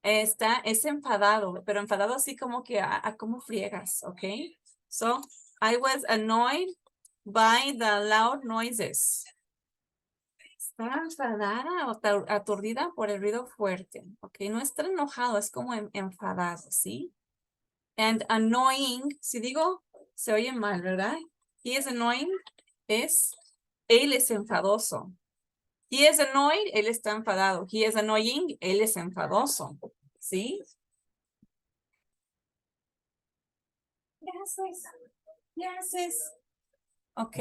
Es enfadado, pero enfadado así como que a cómo friegas, ¿ok? So, I was annoyed by the loud noises. Está enfadada o aturdida por el ruido fuerte, ¿ok? No está enojado, es como enfadado, ¿sí? And annoying, si digo, se oye mal, ¿verdad? He is annoying, él es enfadoso. He is annoyed, él está enfadado. He is annoying, él es enfadoso. ¿Sí? Gracias. Ok.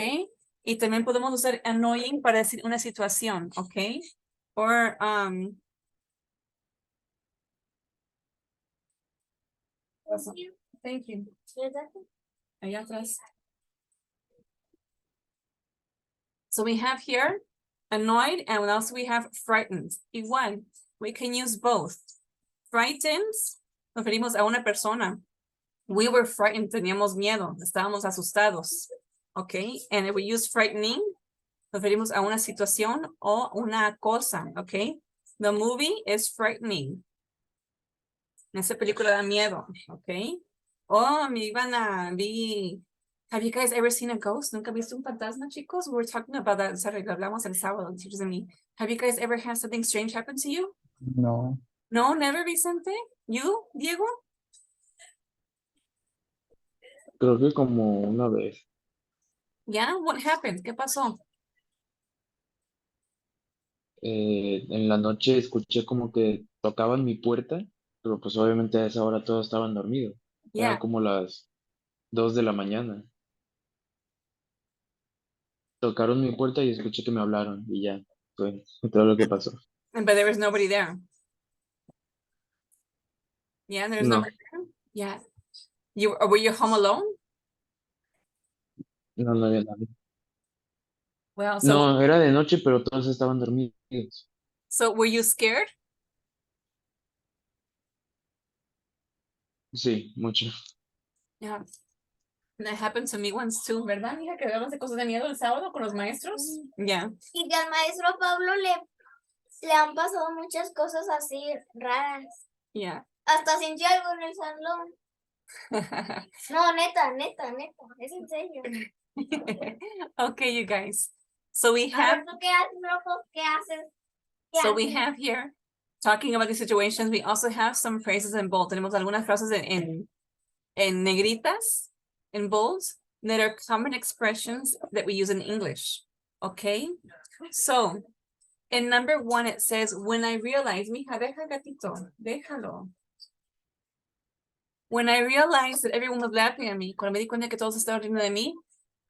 Y también podemos usar annoying para decir una situación, ok? Or, thank you. Allá atrás. So we have here annoyed and also we have frightened. Igual, we can use both. Frightened, nos referimos a una persona. We were frightened, teníamos miedo, estábamos asustados. Okay, and if we use frightening, nos referimos a una situación o una cosa, okay? The movie is frightening. Esa película da miedo, okay? Oh, me iban a vi. Have you guys ever seen a ghost? ¿Nunca visto un fantasma, chicos? We were talking about that. Sorry, lo hablamos el sábado, teachers and me. Have you guys ever had something strange happen to you? No. No, never, Vicente? You, Diego? Creo que como una vez. Yeah, what happened? ¿Qué pasó? En la noche escuché como que tocaban mi puerta, pero pues obviamente a esa hora todos estaban dormidos. Yeah, Eran como las 2 de la mañana. Tocaron mi puerta y escuché que me hablaron y ya, fue todo lo que pasó. but there was nobody there. Yeah, there's No, nobody there. Yeah. Were you home alone? no había nadie. Well, so No, era de noche, pero todos estaban dormidos. were you scared? Sí, mucho. Yeah. That happened to me once too, ¿verdad, mija? Que hablamos de cosas de miedo el sábado con los maestros. Yeah. Y que al maestro Pablo le han pasado muchas cosas así raras. Yeah. Hasta sintió algo en el salón. No, neta, es en serio. Okay, you guys. So we have Ahora, ¿tú qué haces, loco? ¿Qué haces? ¿Qué So we haces? have here, talking about these situations, we also have some phrases in bold. Tenemos algunas frases en negritas, in bold, that are common expressions that we use in English. Okay? So, in number 1, it says, when I realized, mija, deja gatito, déjalo. When I realized that everyone was laughing at me, cuando me di cuenta que todos estaban riendo de mí,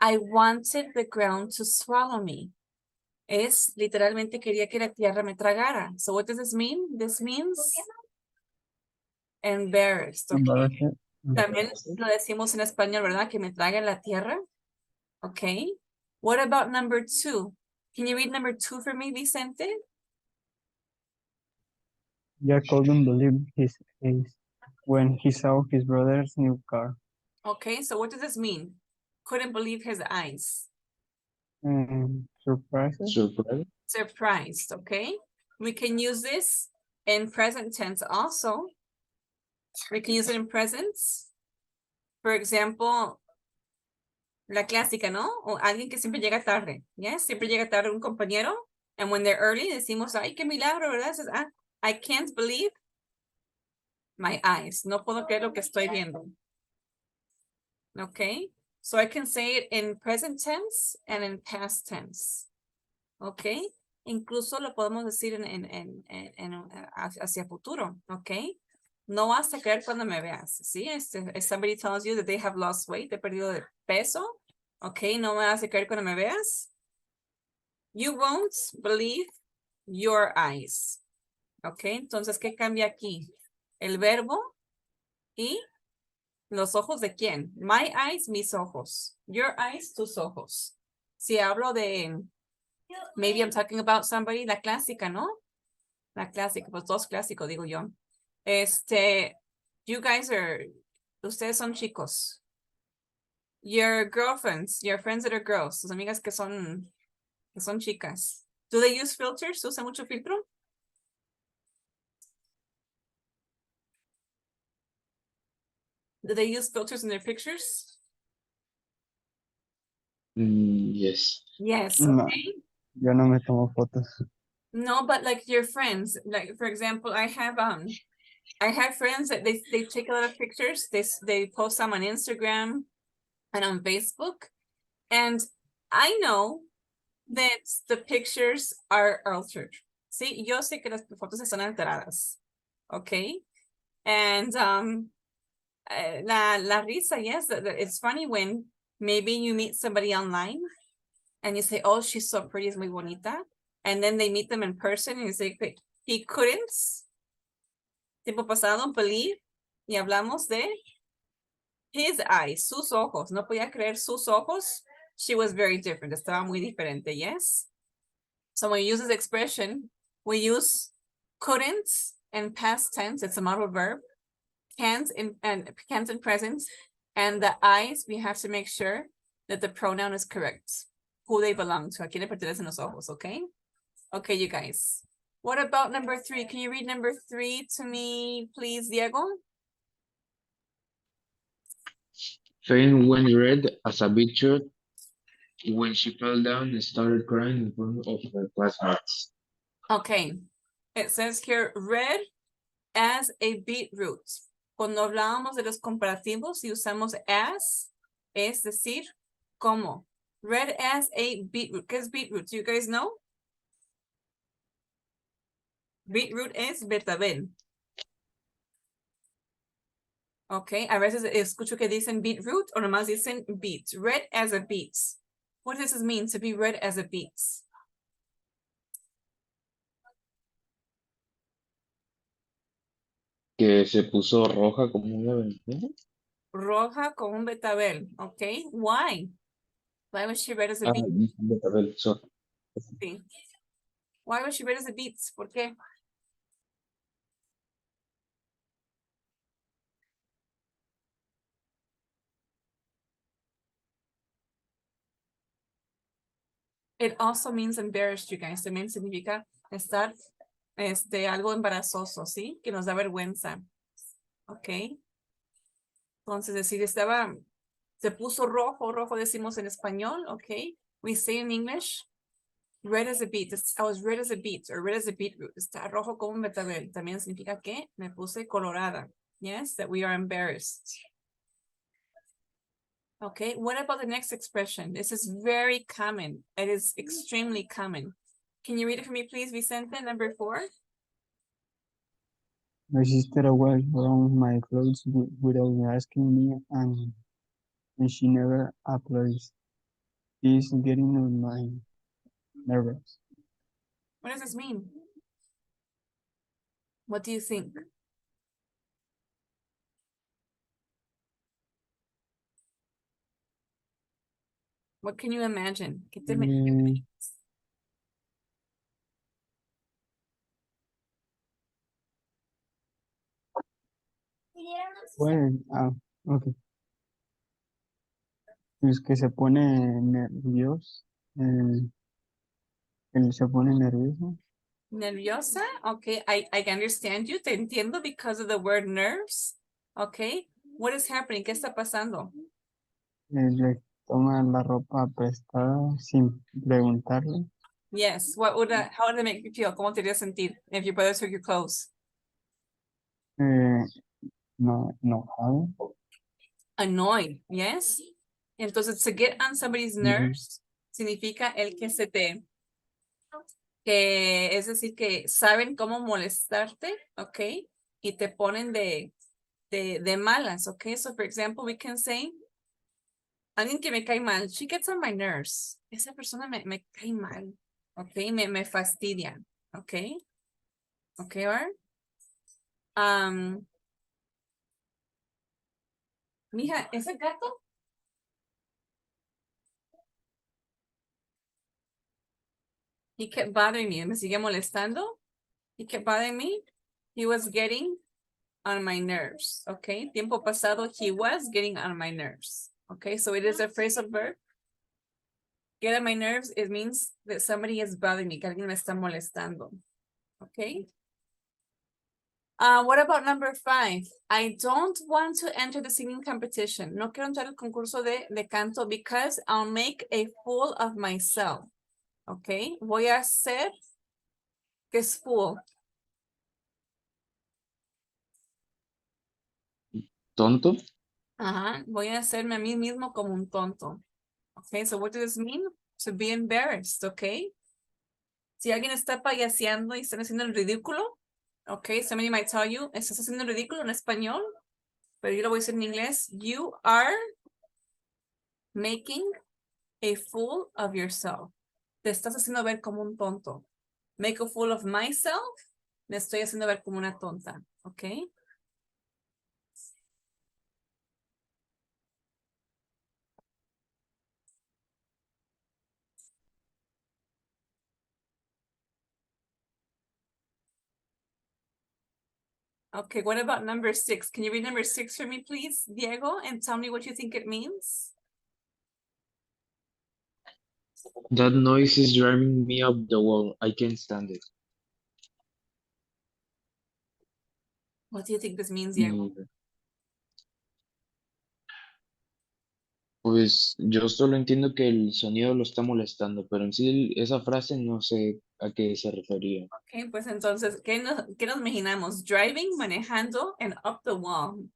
I wanted the ground to swallow me. Es literalmente quería que la tierra me tragara. So what does this mean? This means embarrassed. Okay. Embarrassing. También lo decimos en español, ¿verdad? Que me trague la tierra. Okay. What about number 2? Can you read number 2 for me, Vicente? Jack couldn't believe his eyes when he saw his brother's new car. Okay, so what does this mean? Couldn't believe his eyes. Surprises. Surprise. Surprised, okay? We can use this in present tense also. We can use it in presence. For example, la clásica, ¿no? O alguien que siempre llega tarde. Yes, siempre llega tarde un compañero. And when they're early, decimos, ay, qué milagro, ¿verdad? Says, I can't believe my eyes. No puedo creer lo que estoy viendo. Okay, so I can say it in present tense and in past tense. Okay, incluso lo podemos decir hacia futuro. Okay, no vas a creer cuando me veas. ¿Sí? If somebody tells you that they have lost weight, he perdido de peso. Okay, no me vas a creer cuando me veas. You won't believe your eyes. Okay, entonces, ¿qué cambia aquí? El verbo y los ojos de quién? My eyes, mis ojos. Your eyes, tus ojos. Si hablo de Maybe I'm talking about somebody, la clásica, ¿no? La clásica, pues dos clásicos, digo yo. You guys are, ustedes son chicos. Your girlfriends, your friends that are girls, sus amigas que son chicas. Do they use filters? ¿Usan mucho filtro? Do they use filters in their pictures? Yes. Yes, No, okay. yo no me tomo fotos. No, but like your friends, like for example, I have friends that they take a lot of pictures. They post them on Instagram and on Facebook. And I know that the pictures are altered. Sí, yo sé que las fotos están alteradas. Okay. And la risa, yes, it's funny when maybe you meet somebody online and you say, oh, she's so pretty, es muy bonita. And then they meet them in person and you say, he couldn't, tiempo pasado, believe, y hablamos de his eyes, sus ojos, no podía creer sus ojos. She was very different, estaba muy diferente, yes? So when we use this expression, we use couldn't and past tense, it's a modal verb, can't and present, and the eyes, we have to make sure that the pronoun is correct, who they belong to, a quién le pertenecen los ojos, okay? Okay, you guys. What about number 3? Can you read number 3 to me, please, Diego? Fame went red as a beetroot when she fell down and started crying in front of her classmates. Okay, it says here, red as a beetroot. Cuando hablábamos de los comparativos y usamos as, es decir, como. Red as a beetroot. ¿Qué es beetroot? Do you guys know? Beetroot es betabel. Okay, a veces escucho que dicen beetroot o nomás dicen beet. Red as a beet. What does this mean to be red as a beet? Que se puso roja como una berenjena. Roja con un betabel. Okay, why? Why was she red as a beet? Betabel, sorry. Sí. Why was she red as a beet? ¿Por qué? It also means embarrassed, you guys. También significa estar, algo embarazoso, ¿sí? Que nos da vergüenza. Ok. Entonces, decir, se puso rojo decimos en español, ok. We say in English, red as a beet. I was red as a beet, or red as a beetroot. Está rojo como un betabel. También significa que me puse colorada. Yes, that we are embarrassed. Okay, what about the next expression? This is very common. It is extremely common. Can you read it for me, please, Vicente, number 4? My sister always around my clothes without asking me, and she never applies. She's getting on my nerves. What does this mean? What do you think? What can you imagine? ¿Qué te Mm, Well, ok. Es que se pone nervioso. Él se pone nervioso. Nerviosa? Okay, I understand you. Te entiendo because of the word nerves. Okay, what is happening? ¿Qué está pasando? Le toma la ropa prestada sin preguntarle. Yes, how would it make you feel? ¿Cómo te haría sentir if your brother took your clothes? No, enojado. Annoyed, yes? Entonces, to get on somebody's nerves significa el que es decir, que saben cómo molestarte, ¿ok? Y te ponen de malas, ¿ok? So, for example, we can say, alguien que me cae mal, she gets on my nerves. Esa persona me cae mal, ¿ok? Me fastidia, ¿ok? ¿Ok, or? Mija, ¿ese gato? He kept bothering me. Me sigue molestando. He kept bothering me. He was getting on my nerves. Okay. Tiempo pasado, he was getting on my nerves. Okay. So it is a phrasal verb. Get on my nerves, it means that somebody is bothering me, que alguien me está molestando. Okay. What about number 5? I don't want to enter the singing competition. No quiero entrar al concurso de canto because I'll make a fool of myself. Okay. Voy a hacer que es fool. ¿Tonto? Ajá. Voy a hacerme a mí mismo como un tonto. Okay. So what does this mean? To be embarrassed. Okay. Si alguien está payaseando y están haciendo el ridículo, okay, somebody might tell you, estás haciendo el ridículo en español, pero yo lo voy a decir en inglés. You are making a fool of yourself. Te estás haciendo ver como un tonto. Make a fool of myself. Me estoy haciendo ver como una tonta, okay? Okay, what about number 6? Can you read number 6 for me, please, Diego, and tell me what you think it means? That noise is driving me up the wall. I can't stand it. What do you think this means, Diego? Mm, Pues yo solo entiendo que el sonido lo está molestando, pero en sí esa frase no sé a qué se refería. Okay, pues entonces, ¿qué nos imaginamos? Driving, manejando, and up the wall.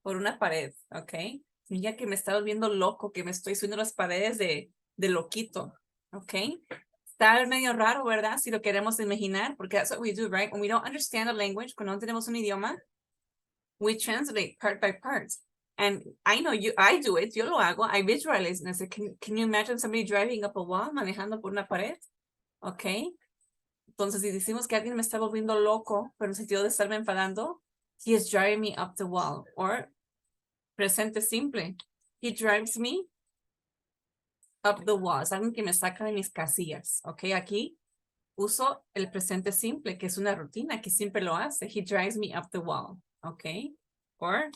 Por una pared, ok. Mira que me está volviendo loco, que me estoy subiendo las paredes de loquito, ok. Está medio raro, ¿verdad? Si lo queremos imaginar, porque that's what we do, right? When we don't understand a language, cuando no tenemos un idioma, we translate part by part. And I know I do it, yo lo hago, I visualize, and I say, can you imagine somebody driving up a wall, manejando por una pared? Ok. Entonces, si decimos que alguien me está volviendo loco, pero en el sentido de estarme enfadando, he is driving me up the wall, or presente simple. He drives me up the wall. Es alguien que me saca de mis casillas. Ok, aquí uso el presente simple, que es una rutina, que siempre lo hace. He drives me up the wall. Ok, or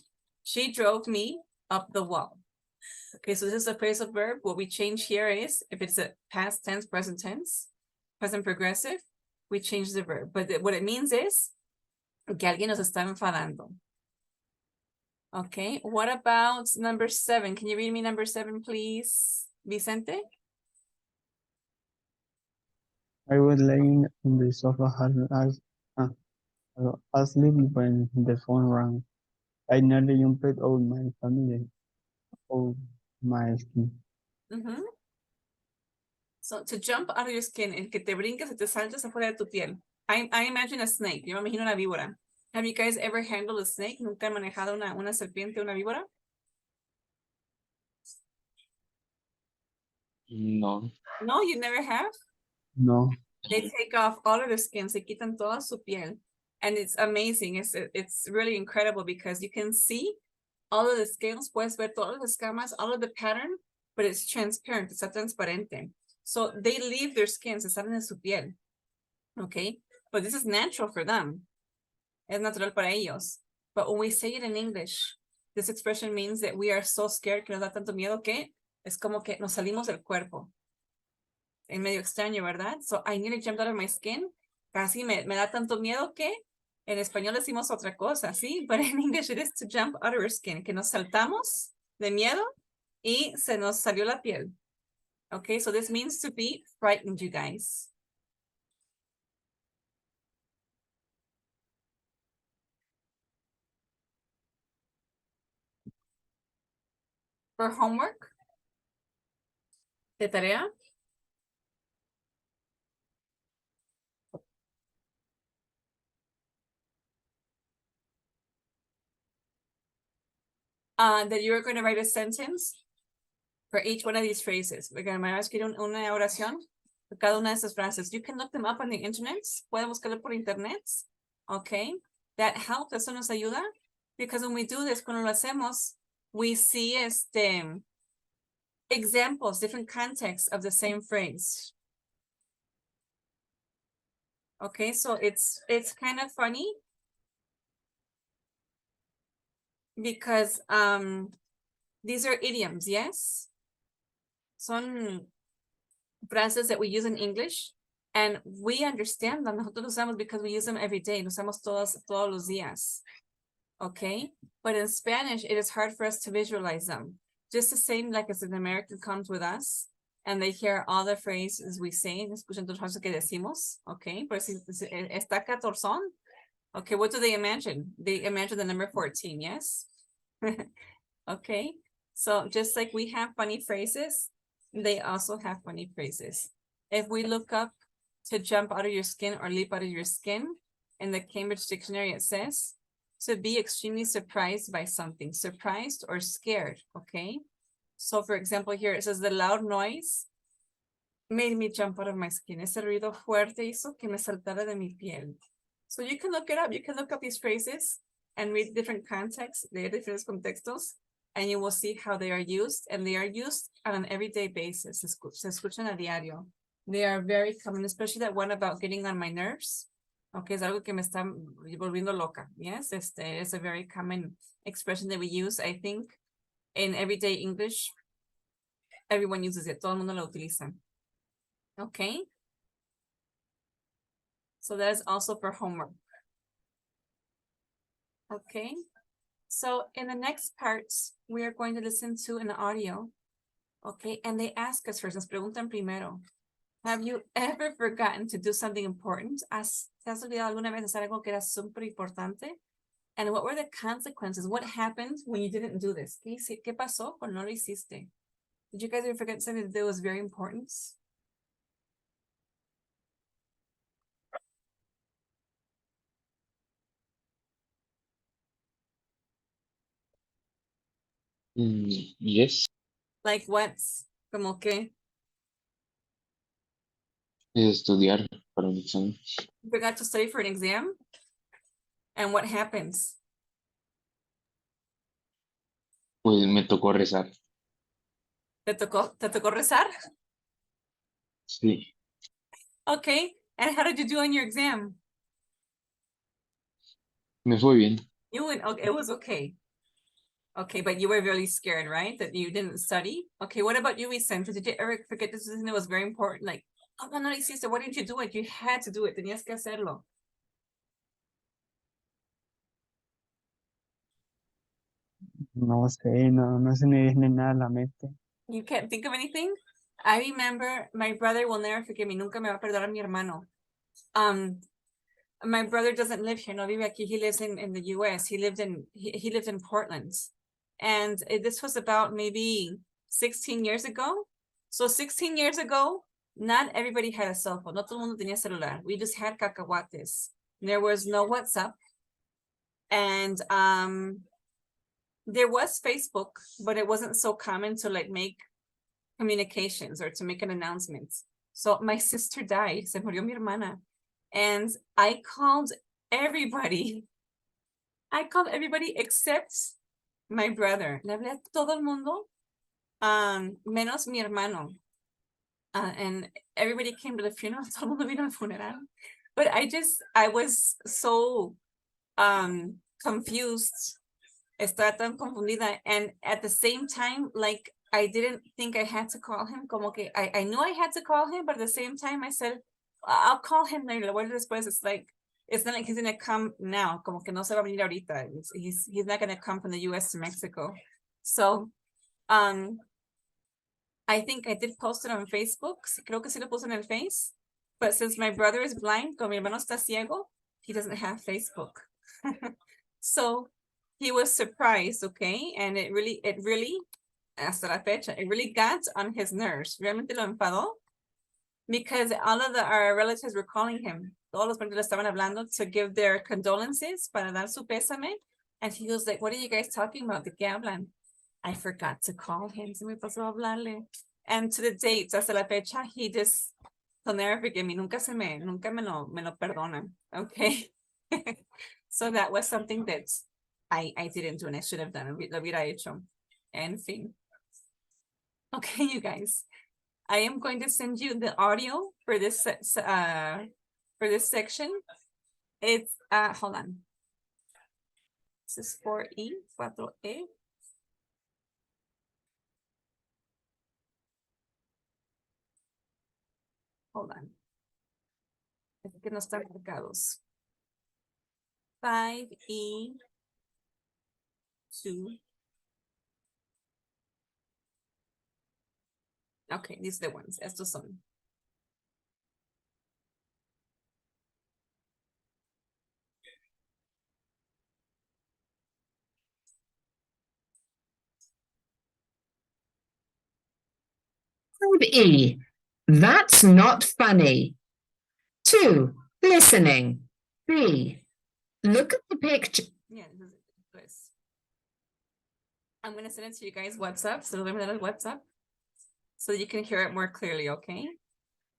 she drove me up the wall. Okay, so this is a phrasal verb. What we change here is, if it's a past tense, present progressive, we change the verb. But what it means is que alguien nos está enfadando. Okay, what about number 7? Can you read me number 7, please, Vicente? I was laying on the sofa asleep when the phone rang. I nearly jumped out my family, out my skin. So to jump out of your skin, el que te brinques y te saltes afuera de tu piel. I imagine a snake. Yo me imagino una víbora. Have you guys ever handled a snake? ¿Nunca han manejado una serpiente, una víbora? No. No, you never have? No, They take off all of their skin. Se quitan toda su piel. And it's amazing. It's really incredible because you can see all of the scales. Puedes ver todas las escamas, all of the pattern, but it's transparent. Está transparente. So they leave their skins. Están en su piel. Okay. But this is natural for them. Es natural para ellos. But when we say it in English, this expression means that we are so scared, que nos da tanto miedo que es como que nos salimos del cuerpo. Es medio extraño, ¿verdad? So I nearly jumped out of my skin. Casi me da tanto miedo que en español decimos otra cosa, ¿sí? But in English it is to jump out of our skin, que nos saltamos de miedo y se nos salió la piel. Okay, so this means to be frightened, you guys. For homework, de tarea, that you are going to write a sentence for each one of these phrases. We're going to ask you una oración por cada una de esas frases. You can look them up on the internet. Pueden buscarlo por internet. Okay. That helps. Eso nos ayuda. Because when we do this, cuando lo hacemos, we see examples, different contexts of the same phrase. Okay, so it's kind of funny because these are idioms, yes? Son frases that we use in English and we understand them. Nosotros los usamos because we use them every day. Los usamos todos los días. Okay, but in Spanish, it is hard for us to visualize them. Just the same like as an American comes with us and they hear all the phrases we say, escuchan todas las cosas que decimos, okay, pero si está 14, okay, what do they imagine? They imagine the number 14, yes? Okay, so just like we have funny phrases, they also have funny phrases. If we look up to jump out of your skin or leap out of your skin, in the Cambridge Dictionary, it says, to be extremely surprised by something, surprised or scared, okay? So for example, here it says the loud noise made me jump out of my skin. Ese ruido fuerte hizo que me saltara de mi piel. So you can look it up. You can look up these phrases and read different contexts, the different contextos, and you will see how they are used. And they are used on an everyday basis. Se escuchan a diario. They are very common, especially that one about getting on my nerves. Okay, es algo que me está volviendo loca. Yes, it's a very common expression that we use. I think in everyday English, everyone uses it. Todo el mundo lo utiliza. Okay. So that is also for homework. Okay. So in the next parts, we are going to listen to an audio. Okay, and they ask us first, nos preguntan primero, have you ever forgotten to do something important? ¿Te has olvidado alguna vez hacer algo que era súper importante? And what were the consequences? What happened when you didn't do this? ¿Qué pasó cuando no lo hiciste? Did you guys ever forget something that was very important? Yes, Like what? Como que estudiar para un examen. you forgot to study for an exam? And what happens? Pues me tocó rezar. ¿Te tocó rezar? Sí, Okay. And how did you do on your exam? me fue bien. You went, okay, it was okay. Okay, but you were really scared, right? That you didn't study? Okay, what about you, Vicente? Did you ever forget this something that was very important? Like, oh, no, no, sister, why didn't you do it? You had to do it. Tenías que hacerlo. No sé, no se me viene nada a la mente. You can't think of anything? I remember my brother will never forgive me. Nunca me va a perdonar mi hermano. My brother doesn't live here. No vive aquí. He lives in the US. He lived in Portland. And this was about maybe 16 years ago. So 16 years ago, not everybody had a cell phone. No todo el mundo tenía celular. We just had cacahuates. There was no WhatsApp. And there was Facebook, but it wasn't so common to like make communications or to make an announcement. So my sister died. Se murió mi hermana. And I called everybody. I called everybody except my brother. Le hablé a todo el mundo, menos mi hermano. And everybody came to the funeral. Todo el mundo vino al funeral. But I was so confused. Estaba tan confundida. And at the same time, like, I didn't think I had to call him. Como que I knew I had to call him, but at the same time I said, I'll call him later. What después? It's like, it's not like he's gonna come now. Como que no se va a venir ahorita. He's not gonna come from the US to Mexico. So, I think I did post it on Facebook. Creo que sí lo puse en el Face. But since my brother is blind, como mi hermano está ciego, he doesn't have Facebook. So he was surprised, okay? And it really, hasta la fecha, it really got on his nerves. Realmente lo enfadó. Because all of our relatives were calling him. Todos los parientes le estaban hablando to give their condolences, para dar su pésame. And he was like, what are you guys talking about? ¿De qué hablan? I forgot to call him. Se me pasó a hablarle. And to the date, hasta la fecha, he just, he'll never forgive me. Nunca me lo perdona. Okay. So that was something that I didn't do and I should have done. Lo hubiera hecho. En fin. Okay, you guys. I am going to send you the audio for this for this section, it's, hold on. This is 4E, 4E. Hold on. Es que no están marcados. 5E2. Okay, these are the ones. Estos son. E. That's not funny. 2. Listening. 3. Look at the picture. Yeah, this is. I'm gonna send it to you guys WhatsApp, so let me know WhatsApp, so you can hear it more clearly, okay?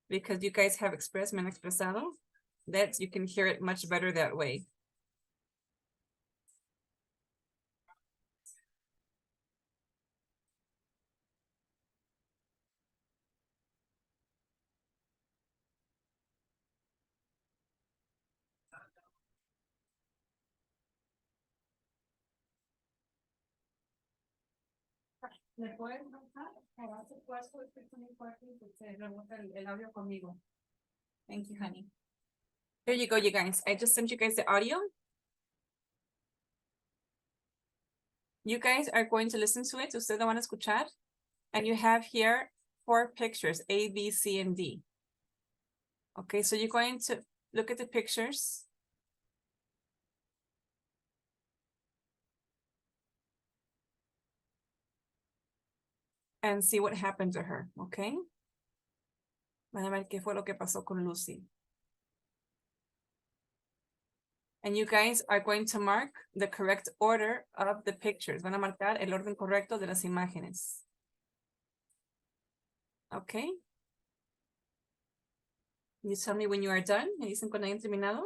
Because you guys have expressed, me han expresado, that you can hear it much better that way. ¿Me puedes bajar? Para hacer puesto se rebota el audio conmigo. Thank you, honey. There you go, you guys. I just sent you guys the audio. You guys are going to listen to it. Ustedes lo van a escuchar. And you have here 4 pictures, A, B, C, and D. Okay, so you're going to look at the pictures. And see what happened to her, okay? Van a ver qué fue lo que pasó con Lucy. And you guys are going to mark the correct order of the pictures. Van a marcar el orden correcto de las imágenes. Okay? You tell me when you are done. Me dicen cuando hayan terminado.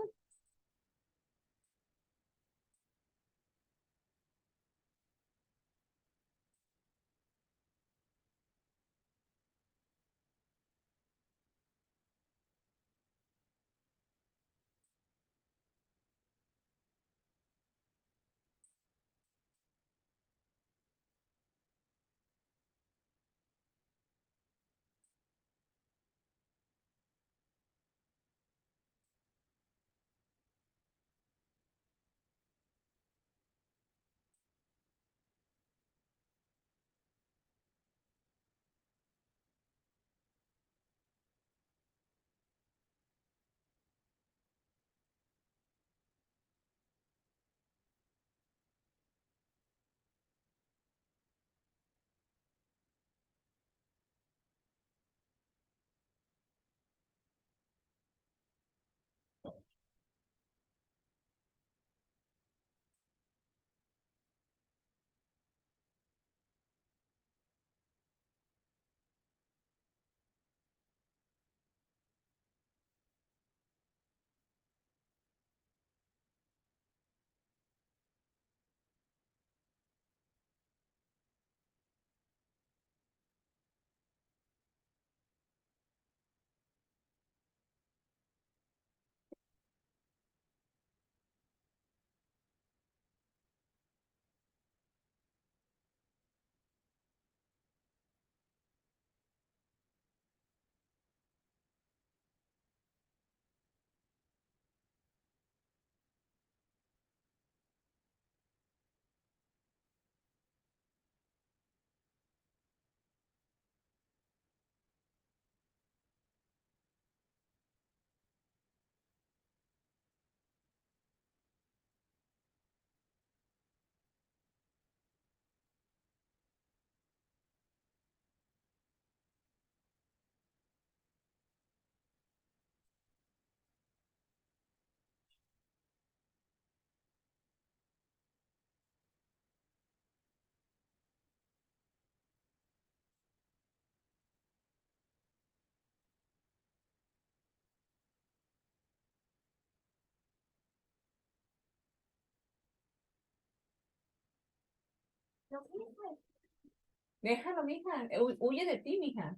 Déjalo, mija. Huye de ti, mija.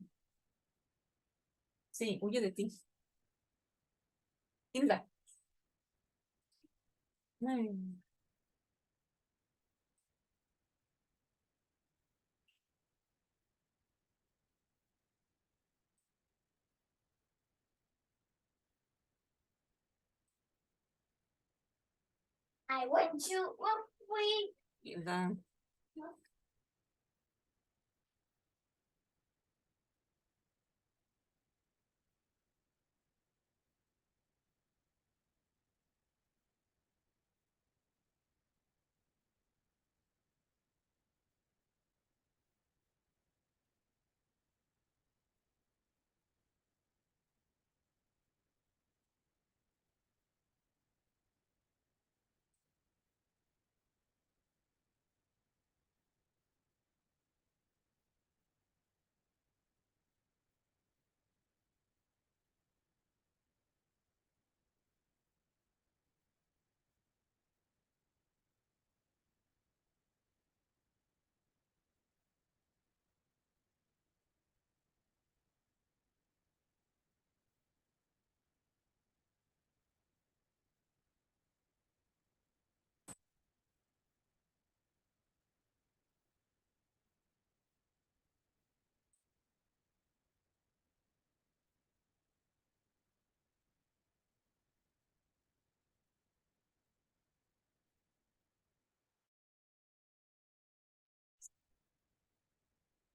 Sí, huye de ti. Hilda. No. I went to wait. Hilda.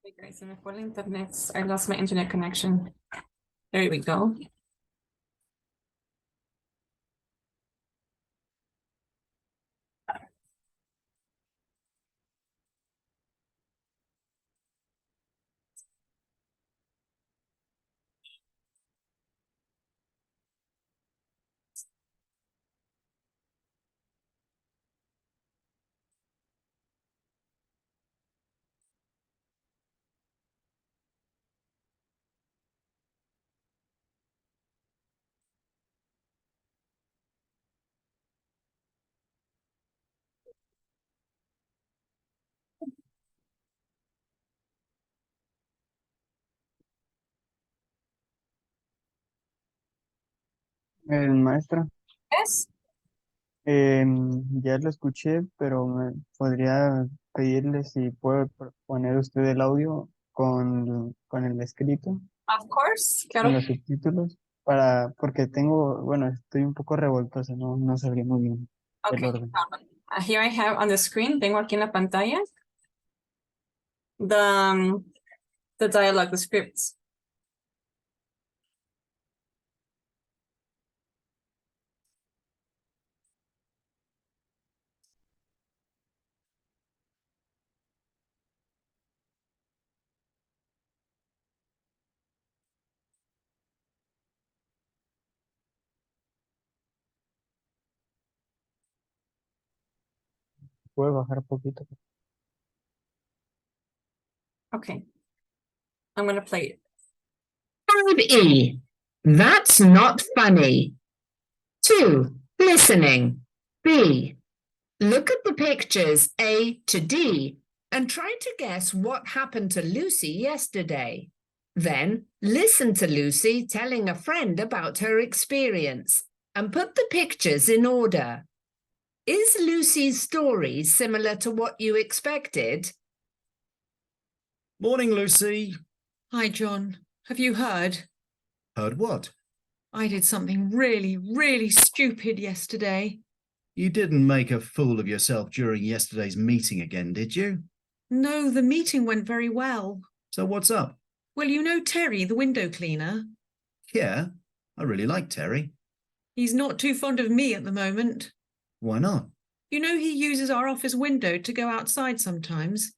Hey guys, se me fue el internet. I lost my internet connection. There we go. Maestra, Yes. ya lo escuché, pero me podría pedirle si puede poner usted el audio con el escrito, Of course. con Claro. los subtítulos, porque bueno, estoy un poco revoltoso, no sabría muy bien el Okay. orden. Here I have on the screen, tengo aquí en la pantalla, the dialogue, the scripts. ¿Puede bajar un poquito? Okay. I'm gonna play it. 5E. That's not funny. 2. Listening. B. Look at the pictures A to D and try to guess what happened to Lucy yesterday. Then listen to Lucy telling a friend about her experience and put the pictures in order. Is Lucy's story similar to what you expected? Morning, Lucy. Hi, John. Have you heard? Heard what? I did something really, really stupid yesterday. You didn't make a fool of yourself during yesterday's meeting again, did you? No, the meeting went very well. So what's up? Well, you know Terry, the window cleaner? Yeah, I really like Terry. He's not too fond of me at the moment. Why not? You know he uses our office window to go outside sometimes.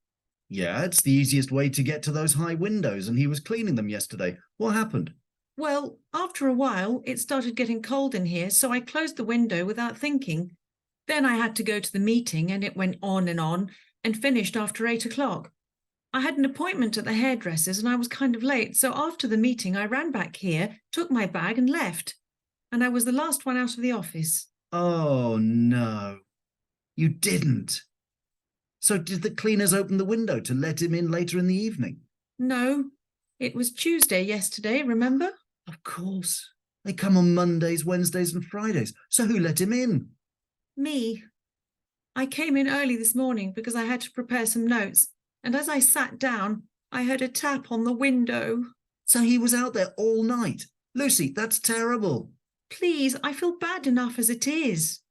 Yeah, it's the easiest way to get to those high windows, and he was cleaning them yesterday. What happened? Well, after a while, it started getting cold in here, so I closed the window without thinking. Then I had to go to the meeting, and it went on and finished after 8 o'clock. I had an appointment at the hairdresser's, and I was kind of late, so after the meeting, I ran back here, took my bag, and left. And I was the last one out of the office. Oh, no. You didn't. So did the cleaners open the window to let him in later in the evening? No, it was Tuesday yesterday, remember? Of course. They come on Mondays, Wednesdays, and Fridays. So who let him in? Me. I came in early this morning because I had to prepare some notes, and as I sat down, I heard a tap on the window. So he was out there all night. Lucy, that's terrible. Please, I feel bad enough as it is.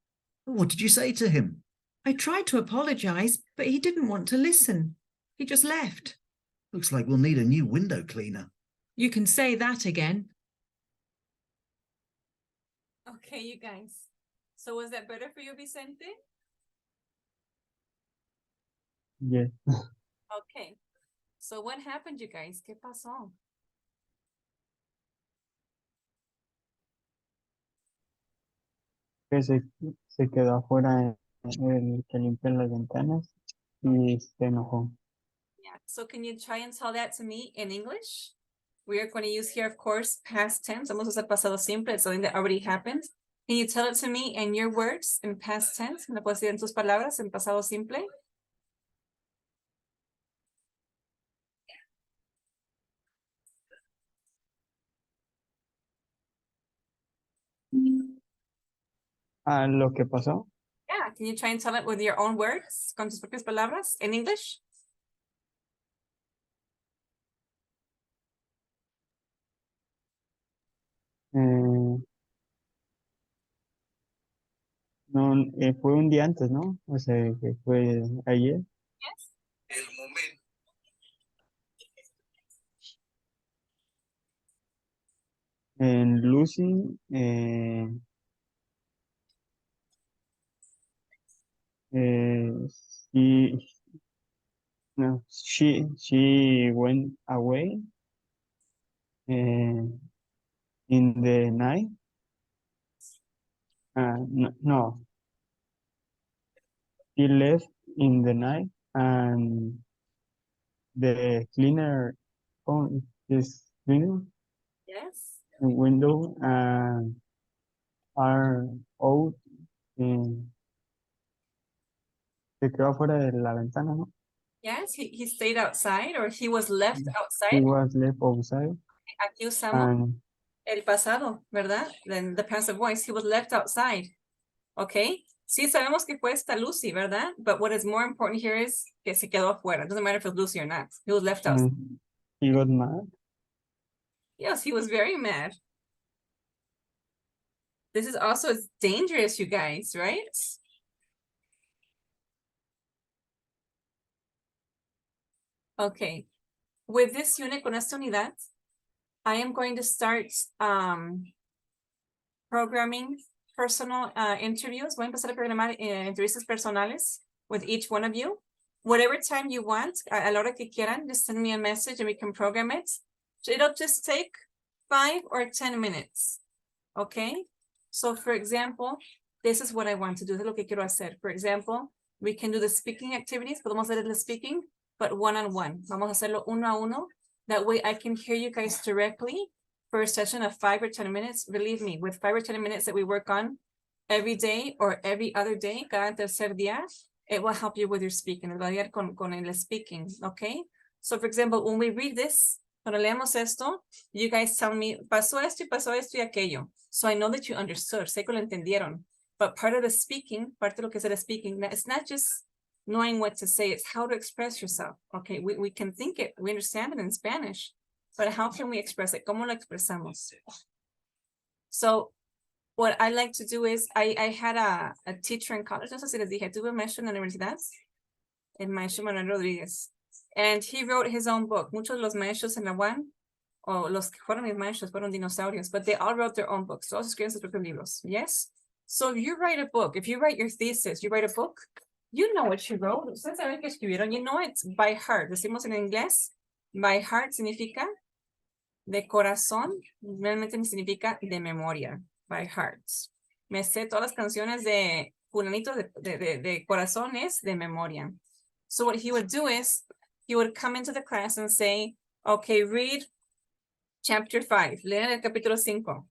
What did you say to him? I tried to apologize, but he didn't want to listen. He just left. Looks like we'll need a new window cleaner. You can say that again. Okay, you guys. So was that better for you, Vicente? Yes. Okay. So what happened, you guys? ¿Qué pasó? Que se quedó afuera el que limpia las ventanas y se enojó. Yeah. So can you try and tell that to me in English? We are going to use here, of course, past tense. Vamos a usar pasado simple. It's something that already happened. Can you tell it to me in your words in past tense? ¿Me lo puedes decir en tus palabras en pasado simple? Lo que pasó, Yeah. Can you try and tell it with your own words? Con tus propias palabras in English? no, fue un día antes, ¿no? O sea, que fue ayer. Yes. El momento. En Lucy, she, no, she went away in the night. No, she left in the night and the cleaner on his cleaning Yes. the window and are out and se quedó afuera de la ventana, ¿no? Yes. He stayed outside or he was left He outside. was left outside Aquí usamos and el pasado, ¿verdad? Then the passive voice, he was left outside. Okay. Sí, sabemos que fue esta Lucy, ¿verdad? But what is more important here is que se quedó afuera. It doesn't matter if it's Lucy or not. He was left outside. he got mad. Yes, he was very mad. This is also dangerous, you guys, right? Okay. With this unit, con esta unidad, I am going to start programming personal interviews. Voy a empezar a programar entrevistas personales with each one of you. Whatever time you want, a la hora que quieran, just send me a message and we can program it. It'll just take 5 or 10 minutes. Okay? So for example, this is what I want to do. Es lo que quiero hacer. For example, we can do the speaking activities. Podemos hacer el speaking, but one-on-one. Vamos a hacerlo uno a uno. That way I can hear you guys directly for a session of 5 or 10 minutes. Believe me, with 5 or 10 minutes that we work on every day or every other day, cada tercer día, it will help you with your speaking. It va a ayudar con el speaking, okay? So for example, when we read this, cuando leemos esto, you guys tell me, pasó esto y aquello. So I know that you understood, sé que lo entendieron. But part of the speaking, parte de lo que es el speaking, it's not just knowing what to say, it's how to express yourself. Okay, we can think it, we understand it in Spanish, but how can we express it? ¿Cómo lo expresamos? So what I like to do is, I had a teacher in college, no sé si les dije, tuve un maestro en la universidad, el maestro Manuel Rodríguez, and he wrote his own book. Muchos de los maestros en la UAM, o los que fueron mis maestros, fueron dinosaurios, but they all wrote their own books. Todos escriben sus propios libros, yes? So if you write a book, if you write your thesis, you write a book, you know what you wrote. Ustedes saben que escribieron, you know it by heart. Decimos en inglés, by heart significa de corazón, realmente significa de memoria, by heart. Me sé todas las canciones de fulanito de corazones de memoria. So what he would do is, he would come into the class and say, okay, read chapter 5, lean el capítulo 5.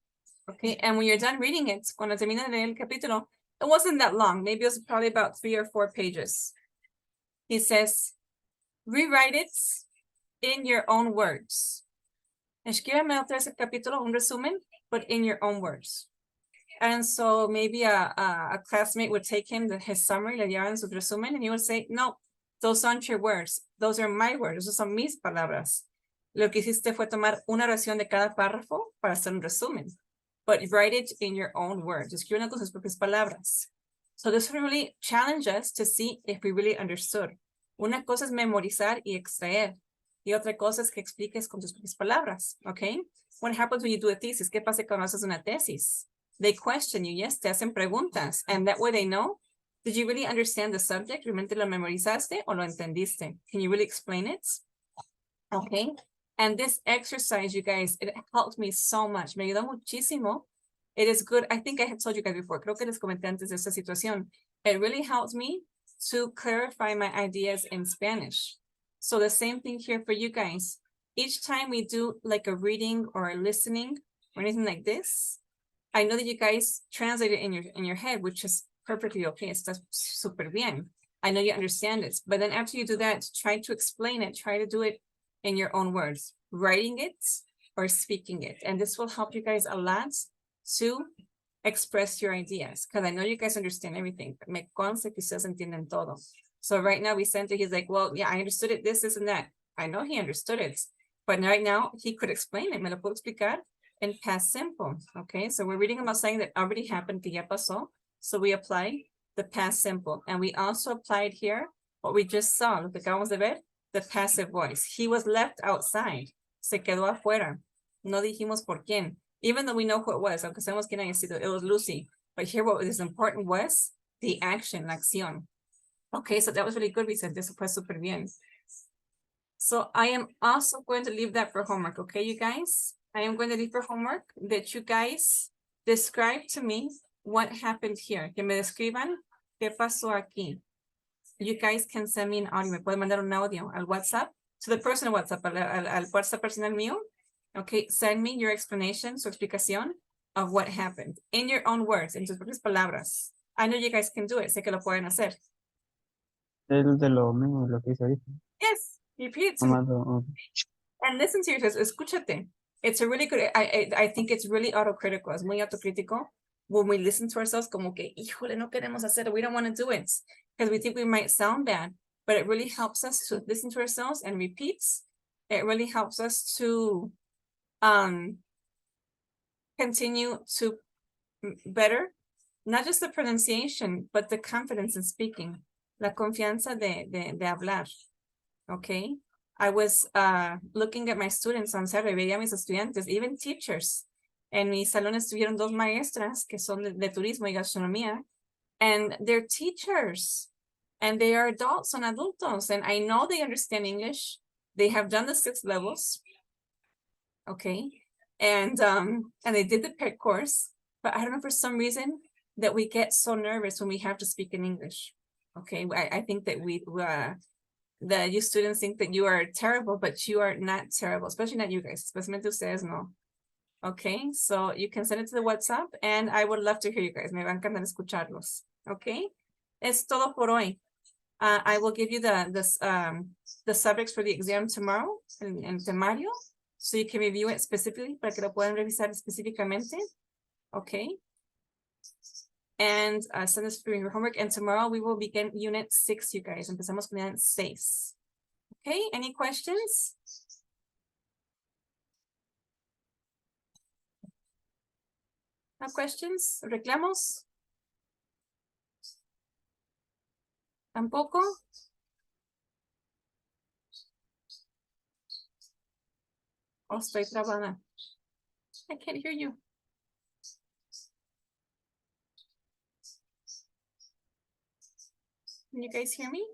Okay, and when you're done reading it, cuando termina de leer el capítulo, it wasn't that long, maybe it was probably about 3 or 4 pages. He says, rewrite it in your own words. Escríbeme otra vez el capítulo, un resumen, but in your own words. And so maybe a classmate would take him his summary, le llevaban su resumen, and he would say, no, those aren't your words. Those are my words. Esas son mis palabras. Lo que hiciste fue tomar una oración de cada párrafo para hacer un resumen. But write it in your own words. Escriban con sus propias palabras. So this will really challenge us to see if we really understood. Una cosa es memorizar y extraer. Y otra cosa es que expliques con tus propias palabras. Okay? What happens when you do a thesis? ¿Qué pasa cuando haces una tesis? They question you, yes, te hacen preguntas. And that way they know, did you really understand the subject? ¿Realmente lo memorizaste o lo entendiste? Can you really explain it? Okay. And this exercise, you guys, it helped me so much. Me ayudó muchísimo. It is good. I think I have told you guys before. Creo que les comenté antes de esta situación. It really helped me to clarify my ideas in Spanish. So the same thing here for you guys. Each time we do like a reading or a listening or anything like this, I know that you guys translate it in your head, which is perfectly okay. Está súper bien. I know you understand it. But then after you do that, try to explain it. Try to do it in your own words, writing it or speaking it. And this will help you guys a lot to express your ideas. Because I know you guys understand everything. Me consta que ustedes entienden todo. So right now Vicente, he's like, well, yeah, I understood it, this, and that. I know he understood it. But right now he could explain it. Me lo puedo explicar in past simple. Okay, so we're reading about something that already happened, que ya pasó. So we apply the past simple. And we also applied here what we just saw, lo que acabamos de ver, the passive voice. He was left outside. Se quedó afuera. No dijimos por quién. Even though we know who it was, aunque sabemos quién haya sido, it was Lucy. But here what is important was the action, la acción. Okay, so that was really good. We said this fue súper bien. So I am also going to leave that for homework. Okay, you guys? I am going to leave for homework that you guys describe to me what happened here. Que me describan qué pasó aquí. You guys can send me an audio. Me pueden mandar un audio al WhatsApp, to the personal WhatsApp, al WhatsApp personal mío. Okay, send me your explanation, su explicación of what happened in your own words, en tus propias palabras. I know you guys can do it. Sé que lo pueden hacer. Es de lo mismo, lo que hice ahorita. Yes, repeat it to me. Tomando, And listen to yourself. Escúchate. It's a really good, I think it's really autocritical. Es muy autocrítico. When we listen to ourselves, como que, híjole, no queremos hacer it. We don't want to do it. Because we think we might sound bad. But it really helps us to listen to ourselves and repeat. It really helps us to continue to better, not just the pronunciation, but the confidence in speaking. La confianza de hablar. Okay. I was looking at my students on Saturday, veía a mis estudiantes, even teachers. En mi salón estuvieron dos maestras que son de turismo y gastronomía. And they're teachers. And they are adults, son adultos. And I know they understand English. They have done the 6 levels. Okay. And they did the PET course. But I don't know, for some reason that we get so nervous when we have to speak in English. Okay. I think that that you students think that you are terrible, but you are not terrible, especially not you guys, especialmente ustedes no. Okay, so you can send it to the WhatsApp and I would love to hear you guys. Me va a encantar escucharlos. Okay, es todo por hoy. I will give you the subjects for the exam tomorrow en temario, so you can review it specifically, para que lo puedan revisar específicamente. Okay. And send this for your homework. And tomorrow we will begin unit 6, you guys. Empezamos con unit 6. Okay, any questions? No questions? ¿Reclamos? ¿Tampoco? Oh, estoy trabada. I can't hear you. Can you guys hear me?